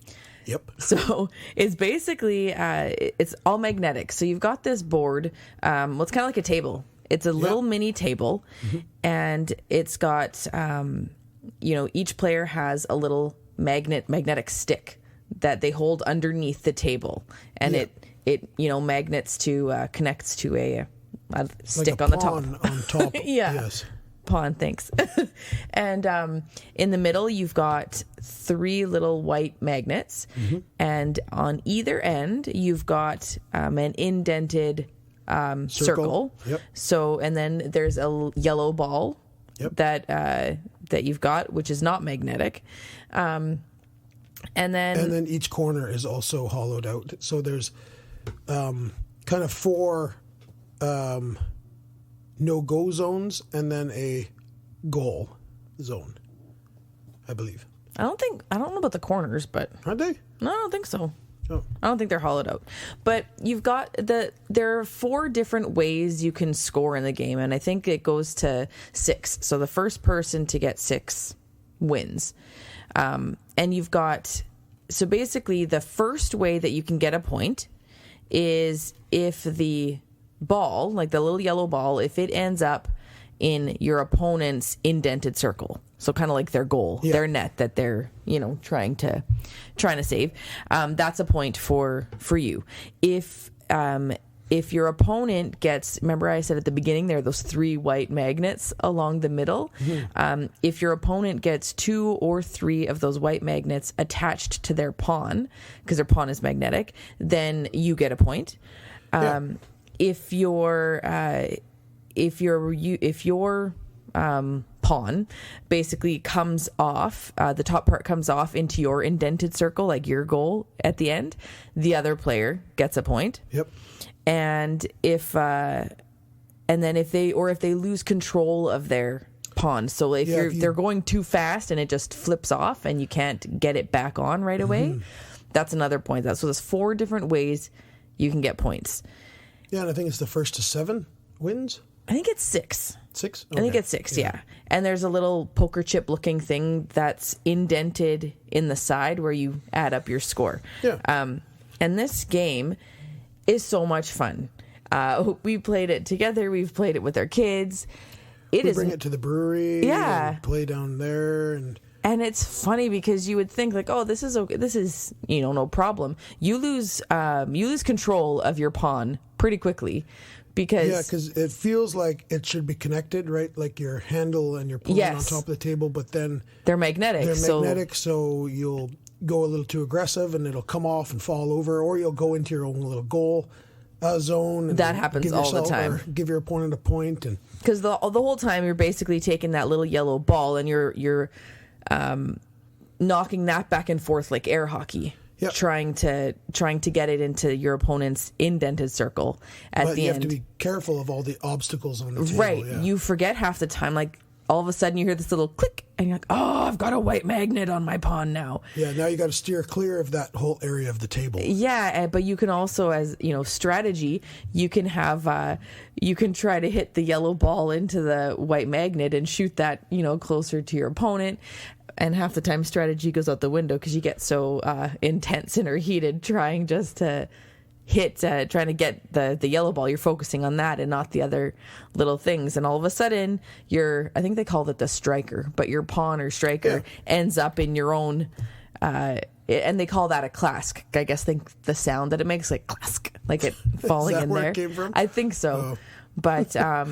[SPEAKER 9] Yep.
[SPEAKER 8] So it's basically, it's all magnetic. So you've got this board, it's kind of like a table. It's a little mini table, and it's got, each player has a little magnetic stick that they hold underneath the table, and it magnets to connects to a stick
[SPEAKER 9] like
[SPEAKER 8] on
[SPEAKER 9] the top.
[SPEAKER 8] Yeah.
[SPEAKER 9] Yes.
[SPEAKER 8] Pawn, thanks. And in the middle, you've got 3 little white magnets, and on either end, you've got an indented circle.
[SPEAKER 9] Yep.
[SPEAKER 8] So, and then there's a yellow ball that you've got, which is not magnetic. And then
[SPEAKER 9] each corner is also hollowed out. So there's kind of 4 no-go zones and then a goal zone, I believe.
[SPEAKER 8] I don't know about the corners, but
[SPEAKER 9] Aren't they?
[SPEAKER 8] no, I don't think so.
[SPEAKER 9] Oh.
[SPEAKER 8] I don't think they're hollowed out. But you've got there are 4 different ways you can score in the game, and I think it goes to 6. So the first person to get 6 wins. And you've got, so basically the first way that you can get a point is if the ball, like the little yellow ball, if it ends up in your opponent's indented circle. So kind of like their goal, their net that they're, trying to save. That's a point for you. If your opponent gets, remember I said at the beginning there are those 3 white magnets along the middle. If your opponent gets 2 or 3 of those white magnets attached to their pawn, because their pawn is magnetic, then you get a point. If your pawn basically comes off, the top part comes off into your indented circle, like your goal at the end. The other player gets a point.
[SPEAKER 9] Yep.
[SPEAKER 8] And if they lose control of their pawn, so if they're going too fast and it just flips off and you can't get it back on right away, that's another point. So there's 4 different ways you can get points.
[SPEAKER 9] Yeah, and I think it's the first to 7 wins.
[SPEAKER 8] I think it's 6.
[SPEAKER 9] 6?
[SPEAKER 8] Okay. I think it's 6, yeah. And there's a little poker chip looking thing that's indented in the side where you add up your score.
[SPEAKER 9] Yeah.
[SPEAKER 8] And this game is so much fun. We played it together. We've played it with our kids.
[SPEAKER 9] We bring it to the brewery.
[SPEAKER 8] Yeah.
[SPEAKER 9] And play down there.
[SPEAKER 8] And it's funny because you would think like, oh, this is okay. This is, no problem. You lose control of your pawn pretty quickly. Because
[SPEAKER 9] it feels like it should be connected, right? Like your handle and your pawn on top of the table, but then
[SPEAKER 8] they're magnetic.
[SPEAKER 9] So you'll go a little too aggressive and it'll come off and fall over, or you'll go into your own little goal zone. And
[SPEAKER 8] that happens all the time.
[SPEAKER 9] Or give your opponent a point, and
[SPEAKER 8] because the whole time you're basically taking that little yellow ball and you're knocking that back and forth like air hockey. Yep. Trying to get it into your opponent's indented circle at the end.
[SPEAKER 9] You have to be careful of all the obstacles on the table.
[SPEAKER 8] Right. Yeah. You forget half the time. Like, all of a sudden you hear this little click and you're like, oh, I've got a white magnet on my pawn now.
[SPEAKER 9] Yeah, now you got to steer clear of that whole area of the table.
[SPEAKER 8] Yeah, but you can also, as strategy, you can have you can try to hit the yellow ball into the white magnet and shoot that closer to your opponent. And half the time strategy goes out the window because you get so intense and or heated trying just to hit, trying to get the yellow ball. You're focusing on that and not the other little things. And all of a sudden, I think they called it the striker, but your pawn or striker ends up in your own, and they call that a clask. I guess the sound that it makes, like clask, like it falling
[SPEAKER 9] Is that
[SPEAKER 8] in
[SPEAKER 9] where
[SPEAKER 8] there.
[SPEAKER 9] It came from?
[SPEAKER 8] I think so.
[SPEAKER 9] Oh.
[SPEAKER 8] But
[SPEAKER 9] I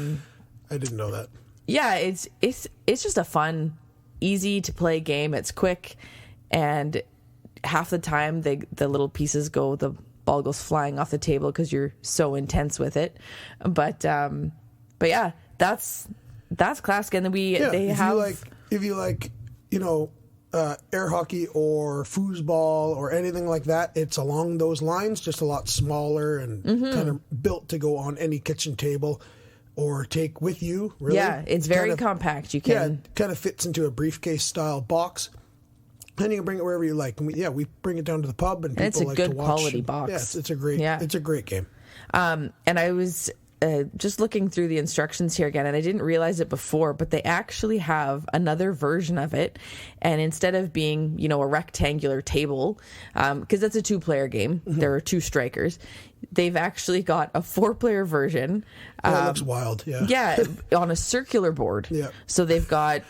[SPEAKER 9] didn't know that.
[SPEAKER 8] Yeah, it's just a fun, easy to play game. It's quick, and half the time the little pieces the ball goes flying off the table because you're so intense with it. But yeah, that's classic. And then
[SPEAKER 9] if you like air hockey or foosball or anything like that, it's along those lines, just a lot smaller and kind of built to go on any kitchen table or take with you, really.
[SPEAKER 8] Yeah, it's very compact. You can...
[SPEAKER 9] Yeah, it kind of fits into a briefcase-style box. And you can bring it wherever you like. And we bring it down to the pub, and people like to watch.
[SPEAKER 8] It's a good quality box.
[SPEAKER 9] Yeah, it's a great game.
[SPEAKER 8] And I was just looking through the instructions here again, and I didn't realize it before, but they actually have another version of it. And instead of being, a rectangular table, because it's a 2-player game, there are 2 strikers. They've actually got a 4-player version.
[SPEAKER 9] Yeah, it looks wild. Yeah.
[SPEAKER 8] Yeah, on a circular board.
[SPEAKER 9] Yeah.
[SPEAKER 8] So they've got,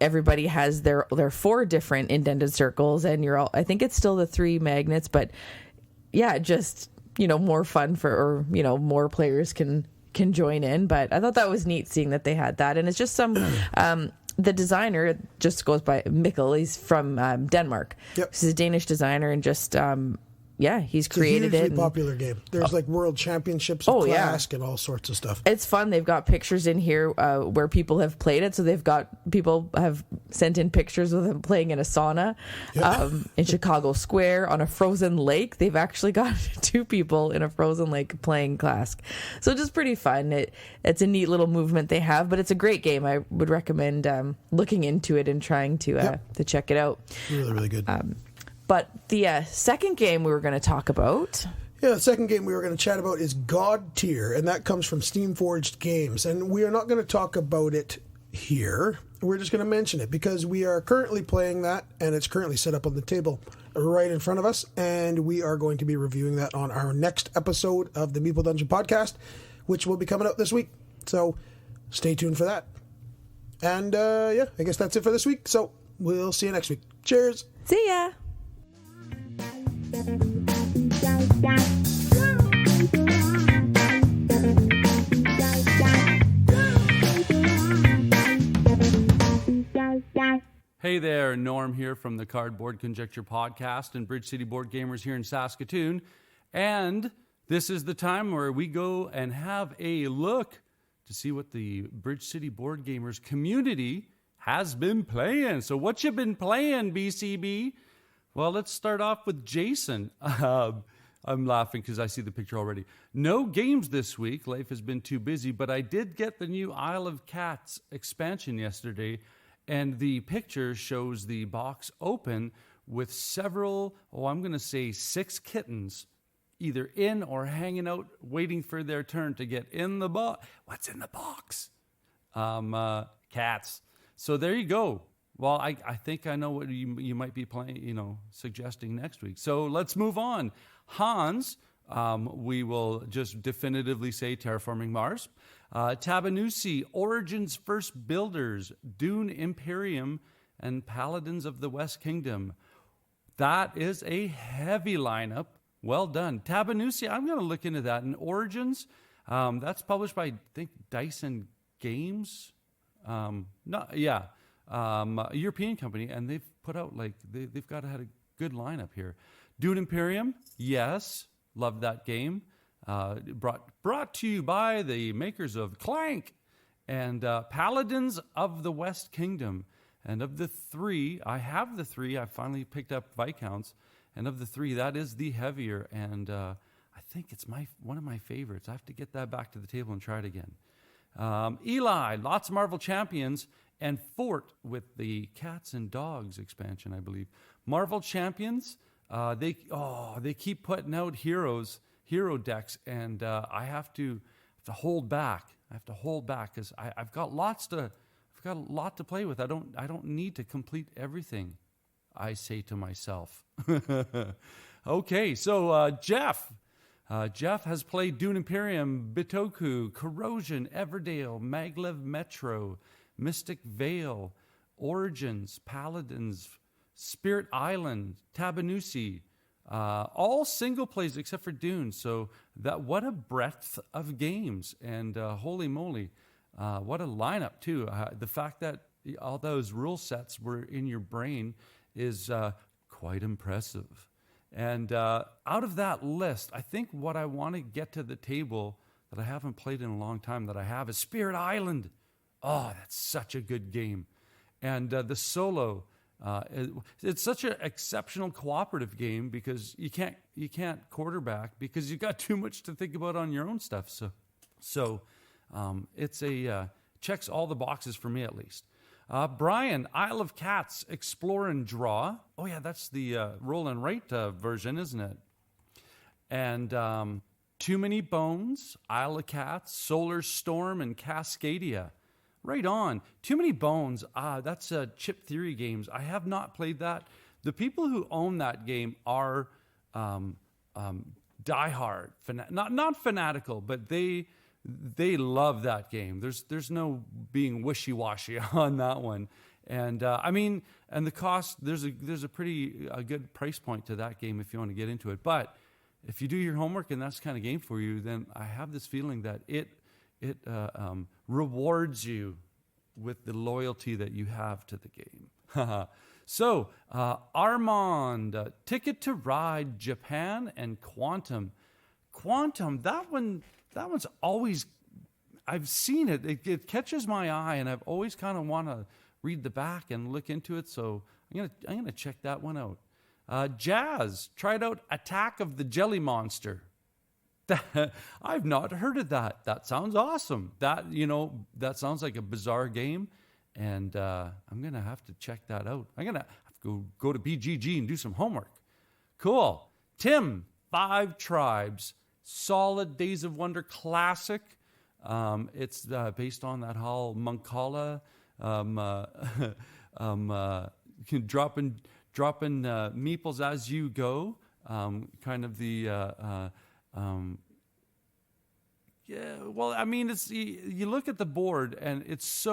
[SPEAKER 8] everybody has their 4 different indented circles, and I think it's still the 3 magnets, but yeah, just more fun more players can join in. But I thought that was neat seeing that they had that, and it's just some the designer just goes by Meeple. He's from Denmark.
[SPEAKER 9] Yep.
[SPEAKER 8] He's a Danish designer, and just he's created
[SPEAKER 9] it's a hugely popular game. There's like world championships of Clask and all sorts of stuff.
[SPEAKER 8] It's fun. They've got pictures in here where people have played it. So people have sent in pictures of them playing in a sauna in Chicago Square on a frozen lake. They've actually got 2 people in a frozen lake playing Clask. So just pretty fun. It's a neat little movement they have, but it's a great game. I would recommend looking into it and trying to check it out.
[SPEAKER 9] Really, really good.
[SPEAKER 8] But the second game we were going to talk about...
[SPEAKER 9] Yeah, the second game we were going to chat about is God Tier, and that comes from Steamforged Games. And we are not going to talk about it here. We're just going to mention it because we are currently playing that, and it's currently set up on the table right in front of us. And we are going to be reviewing that on our next episode of the Meeple Dungeon podcast, which will be coming out this week. So stay tuned for that. And I guess that's it for this week. So we'll see you next week. Cheers.
[SPEAKER 8] See ya.
[SPEAKER 1] Hey there, Norm here from the Cardboard Conjecture podcast and Bridge City Board Gamers here in Saskatoon. And this is the time where we go and have a look to see what the Bridge City Board Gamers community has been playing. So what you been playing, BCB? Well, let's start off with Jason. I'm laughing because I see the picture already. No games this week. Life has been too busy, but I did get the new Isle of Cats expansion yesterday, and the picture shows the box open with several, I'm going to say 6 kittens, either in or hanging out, waiting for their turn to get in the box. What's in the box? Cats. So there you go. Well, I think I know what you might be playing, suggesting next week. So let's move on. Hans, we will just definitively say Terraforming Mars. Tabanusi, Origins First Builders, Dune Imperium, and Paladins of the West Kingdom. That is a heavy lineup. Well done. Tabanusi, I'm going to look into that. And Origins, that's published by, I think, Dyson Games. A European company, and they've put out, they've got had a good lineup here. Dune Imperium, yes, love that game. Brought to you by the makers of Clank and Paladins of the West Kingdom. And of the 3, I have the 3. I finally picked up Viscounts, and of the 3, that is the heavier. And I think it's one of my favorites. I have to get that back to the table and try it again. Eli, lots of Marvel Champions, and Fort with the Cats and Dogs expansion, I believe. Marvel Champions, they keep putting out hero decks, and I have to hold back. I have to hold back because I've got a lot to play with. I don't need to complete everything, I say to myself. Okay, so Jeff. Jeff has played Dune Imperium, Bitoku, Corrosion, Everdale, Maglev Metro, Mystic Vale, Origins, Paladins, Spirit Island, Tabanusi, all single plays except for Dune. So what a breadth of games, and holy moly, what a lineup too. The fact that all those rule sets were in your brain is quite impressive. And out of that list, I think what I want to get to the table that I haven't played in a long time that I have is Spirit Island. Oh, that's such a good game. And the solo, it's such an exceptional cooperative game because you can't quarterback because you got too much to think about on your own stuff. So it's checks all the boxes for me at least. Brian, Isle of Cats, Explore and Draw. Oh yeah, that's the roll and write version, isn't it? And Too Many Bones, Isle of Cats, Solar Storm, and Cascadia. Right on. Too Many Bones. That's Chip Theory Games. I have not played that. The people who own that game are diehard, not fanatical, but they love that game. There's no being wishy-washy on that one. And and the cost, there's a pretty good price point to that game if you want to get into it. But if you do your homework and that's the kind of game for you, then I have this feeling that it rewards you with the loyalty that you have to the game. So, Armand, Ticket to Ride, Japan, and Quantum. Quantum, that one's always, I've seen it. It catches my eye, and I've always kind of want to read the back and look into it. So I'm gonna check that one out. Jazz, tried out Attack of the Jelly Monster. I've not heard of that. That sounds awesome. That sounds like a bizarre game, and I'm gonna have to check that out. I'm gonna have to go to BGG and do some homework. Cool. Tim, 5 Tribes, solid Days of Wonder classic. It's based on that whole Mancala, dropping meeples as you go. Kind of the. It's you look at the board and it's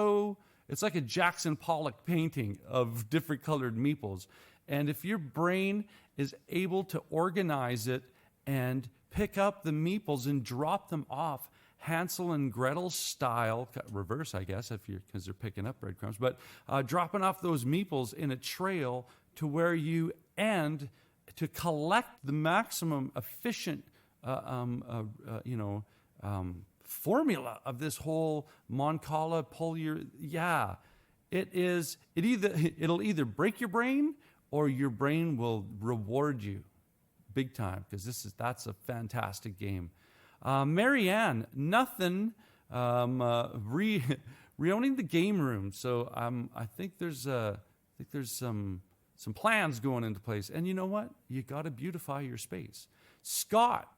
[SPEAKER 1] like a Jackson Pollock painting of different colored meeples. And if your brain is able to organize it and pick up the meeples and drop them off Hansel and Gretel style, reverse, I guess, because they're picking up breadcrumbs, but dropping off those meeples in a trail to where you end to collect the maximum efficient formula of this whole Mancala it'll either break your brain or your brain will reward you big time, because that's a fantastic game. Marianne, nothing. Reowning the game room. So I think there's some plans going into place. And you know what? You got to beautify your space. Scott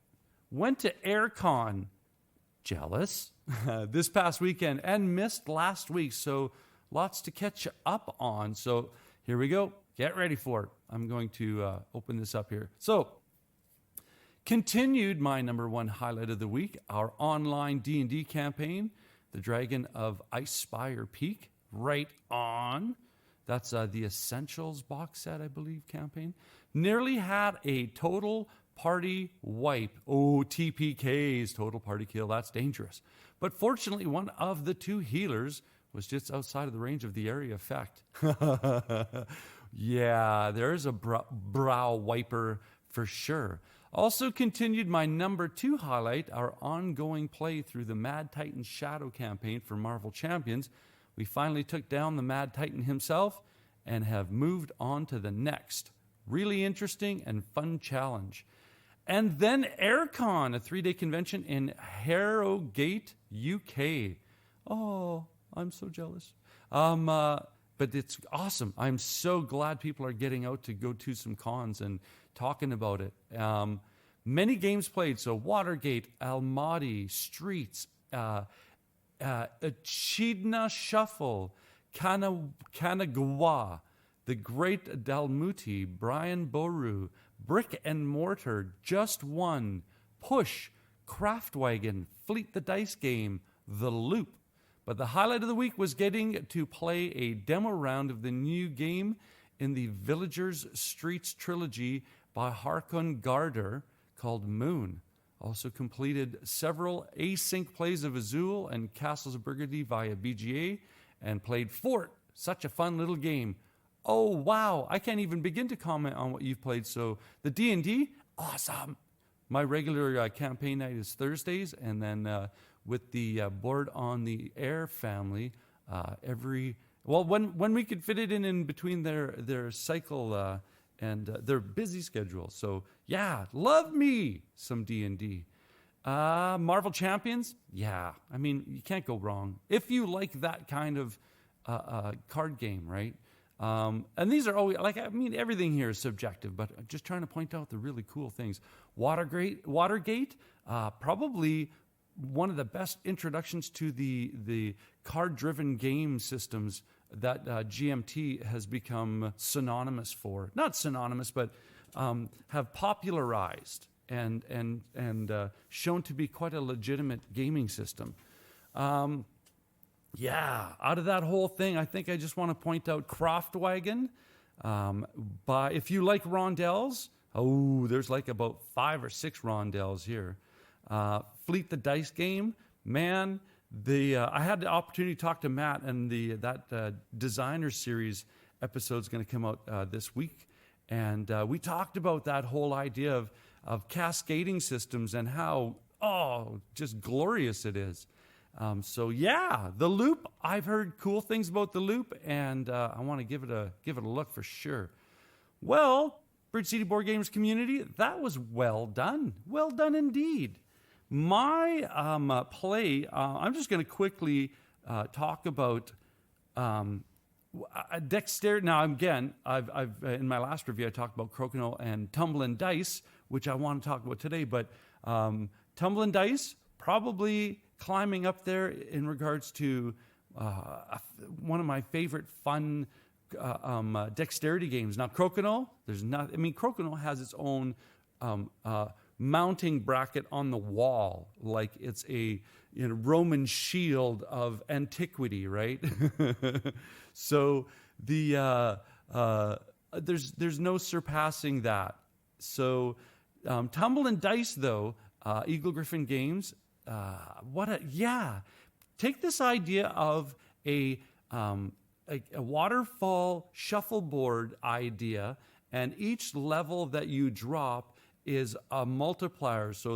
[SPEAKER 1] went to AirCon, jealous, this past weekend and missed last week. So lots to catch up on. So here we go. Get ready for it. I'm going to open this up here. So continued my number one highlight of the week, our online D&D campaign, The Dragon of Icespire Peak. Right on. That's the Essentials box set, I believe, campaign. Nearly had a total party wipe. Oh, TPKs, total party kill. That's dangerous. But fortunately, one of the two healers was just outside of the range of the area effect. Yeah, there's a brow wiper for sure. Also continued my number two highlight, our ongoing play through the Mad Titan Shadow campaign for Marvel Champions. We finally took down the Mad Titan himself and have moved on to the next. Really interesting and fun challenge. And then AirCon, a 3-day convention in Harrogate, UK. Oh, I'm so jealous. But it's awesome. I'm so glad people are getting out to go to some cons and talking about it. Many games played, so Watergate, Almaty, Streets, Echidna Shuffle, Kanagawa, The Great Dalmuti, Brian Boru, Brick and Mortar, Just One, Push, Craftwagon, Fleet the Dice Game, The Loop. But the highlight of the week was getting to play a demo round of the new game in the Villagers Streets trilogy by Harkon Gardner called Moon. Also completed several async plays of Azul and Castles of Burgundy via BGA and played Fort. Such a fun little game. Oh, wow. I can't even begin to comment on what you've played. So the D&D, awesome. My regular campaign night is Thursdays, and then with the Board on the Air family, when we could fit it in between their cycle and their busy schedule. So yeah, love me some D&D. Marvel Champions, yeah. I mean, you can't go wrong if you like that kind of card game, right? And these are always, everything here is subjective, but I'm just trying to point out the really cool things. Watergate, probably one of the best introductions to the card-driven game systems that GMT has become synonymous for. Not synonymous, but have popularized and shown to be quite a legitimate gaming system. Yeah, out of that whole thing, I think I just want to point out Craftwagon. If you like rondelles, there's like about 5 or 6 rondelles here. Fleet the Dice Game, man. I had the opportunity to talk to Matt, and that Designer Series episode is going to come out this week. And we talked about that whole idea of cascading systems and how, just glorious it is. So yeah, the Loop. I've heard cool things about the Loop, and I want to give it a look for sure. Well, Bridge City Board Gamers community, that was well done indeed. My play. I'm just going to quickly talk about dexterity. Now, again, I've in my last review I talked about Crokinole and Tumbling Dice, which I want to talk about today. But Tumbling Dice probably climbing up there in regards to one of my favorite fun dexterity games. Now, Crokinole, Crokinole has its own mounting bracket on the wall, like it's a Roman shield of antiquity, right? So there's no surpassing that. So Tumbling Dice, though, Eagle Griffin Games. Take this idea of a waterfall shuffleboard idea, and each level that you drop is a multiplier. So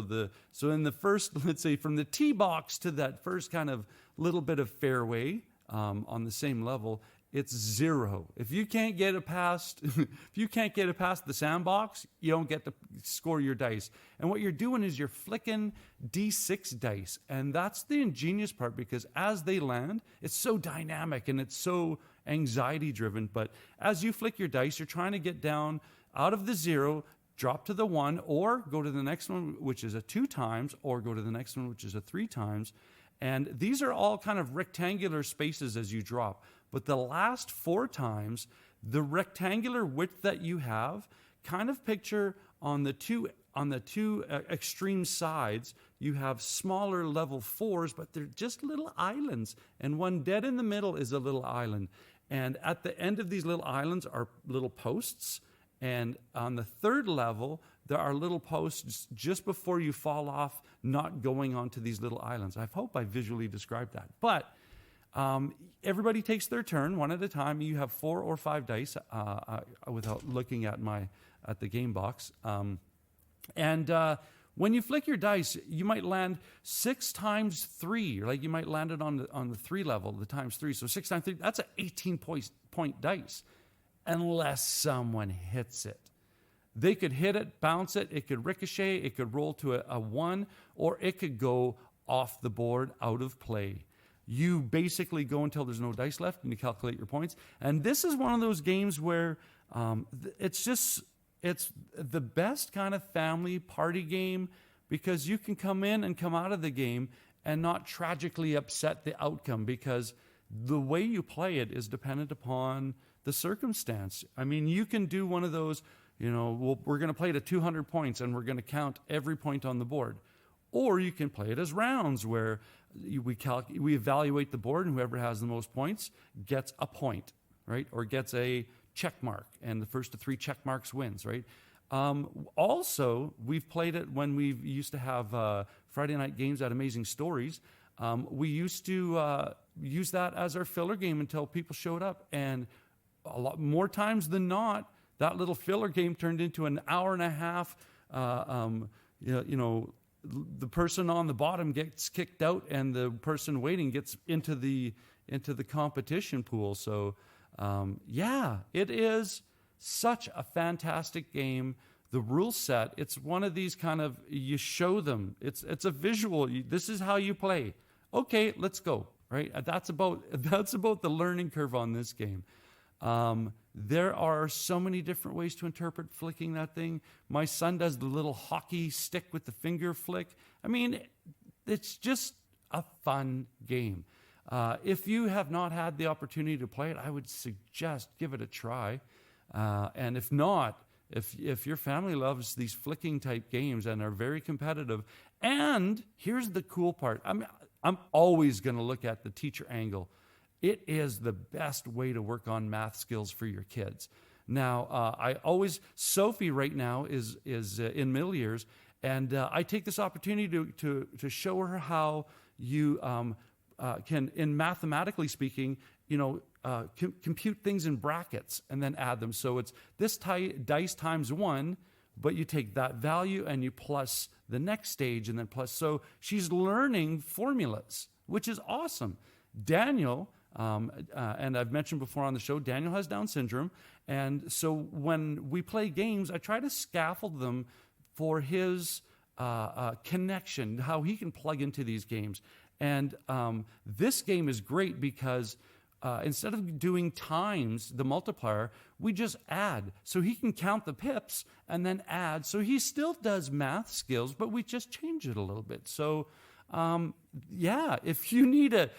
[SPEAKER 1] in the first, let's say from the tee box to that first kind of little bit of fairway on the same level it's 0. If you can't get it past the sandbox, you don't get to score your dice. And what you're doing is you're flicking D6 dice, and that's the ingenious part, because as they land, it's so dynamic and it's so anxiety driven. But as you flick your dice, you're trying to get down out of the 0, drop to the 1, or go to the next one, which is a 2 times, or go to the next one, which is a 3 times. And these are all kind of rectangular spaces as you drop. But the last 4 times, the rectangular width that you have, kind of picture on the two extreme sides, you have smaller level 4s, but they're just little islands. And one dead in the middle is a little island. And at the end of these little islands are little posts. And on the 3rd level, there are little posts just before you fall off, not going onto these little islands. I hope I visually described that. But everybody takes their turn, one at a time. You have 4 or 5 dice without looking at the game box. When you flick your dice, you might land 6 times 3. Like you might land it on the 3 level, the times 3. So 6 times 3, that's an 18-point dice, unless someone hits it. They could hit it, bounce it, it could ricochet, it could roll to a 1, or it could go off the board, out of play. You basically go until there's no dice left, and you calculate your points. And this is one of those games where it's the best kind of family party game, because you can come in and come out of the game and not tragically upset the outcome, because the way you play it is dependent upon the circumstance. I mean, you can do one of those, we're going to play it at 200 points and we're going to count every point on the board. Or you can play it as rounds, where we evaluate the board, and whoever has the most points gets a point, right? Or gets a check mark, and the first to 3 check marks wins, right? Also, we've played it when we used to have Friday night games at Amazing Stories. We used to use that as our filler game until people showed up, and a lot more times than not, that little filler game turned into an hour and a half. The person on the bottom gets kicked out, and the person waiting gets into the competition pool. So, it is such a fantastic game. The rule set, it's one of these kind of, you show them. It's a visual. This is how you play. Okay, let's go. Right? That's about the learning curve on this game. There are so many different ways to interpret flicking that thing. My son does the little hockey stick with the finger flick. I mean, it's just a fun game. If you have not had the opportunity to play it, I would suggest give it a try. And if not, if your family loves these flicking type games and are very competitive, and here's the cool part. I'm always going to look at the teacher angle. It is the best way to work on math skills for your kids. Now, Sophie right now is in middle years, and I take this opportunity to show her how you can, in mathematically speaking, compute things in brackets and then add them. So it's this dice times 1, but you take that value and you plus the next stage and then plus. So she's learning formulas, which is awesome. Daniel, and I've mentioned before on the show, Daniel has Down syndrome. And so when we play games, I try to scaffold them for his connection, how he can plug into these games. And this game is great because instead of doing times the multiplier, we just add. So he can count the pips and then add. So he still does math skills, but we just change it a little bit. So if you need an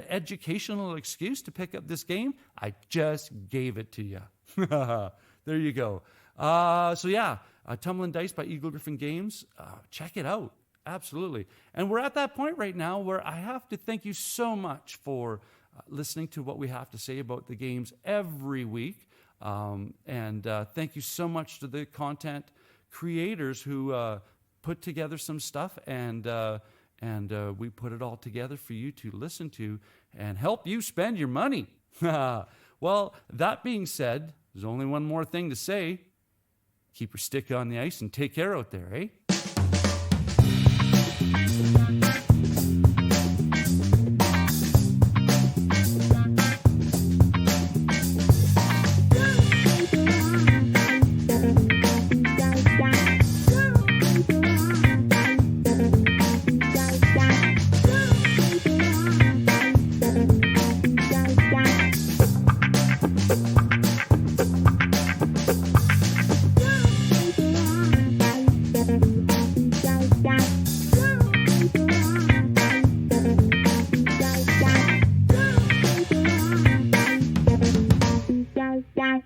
[SPEAKER 1] educational excuse to pick up this game, I just gave it to you. There you go. Tumbling Dice by Eagle Griffin Games. Check it out. Absolutely. And we're at that point right now where I have to thank you so much for listening to what we have to say about the games every week. Thank you so much to the content creators who put together some stuff, and we put it all together for you to listen to and help you spend your money. Well, that being said, there's only one more thing to say. Keep your stick on the ice and take care out there, eh?
[SPEAKER 10] Bye.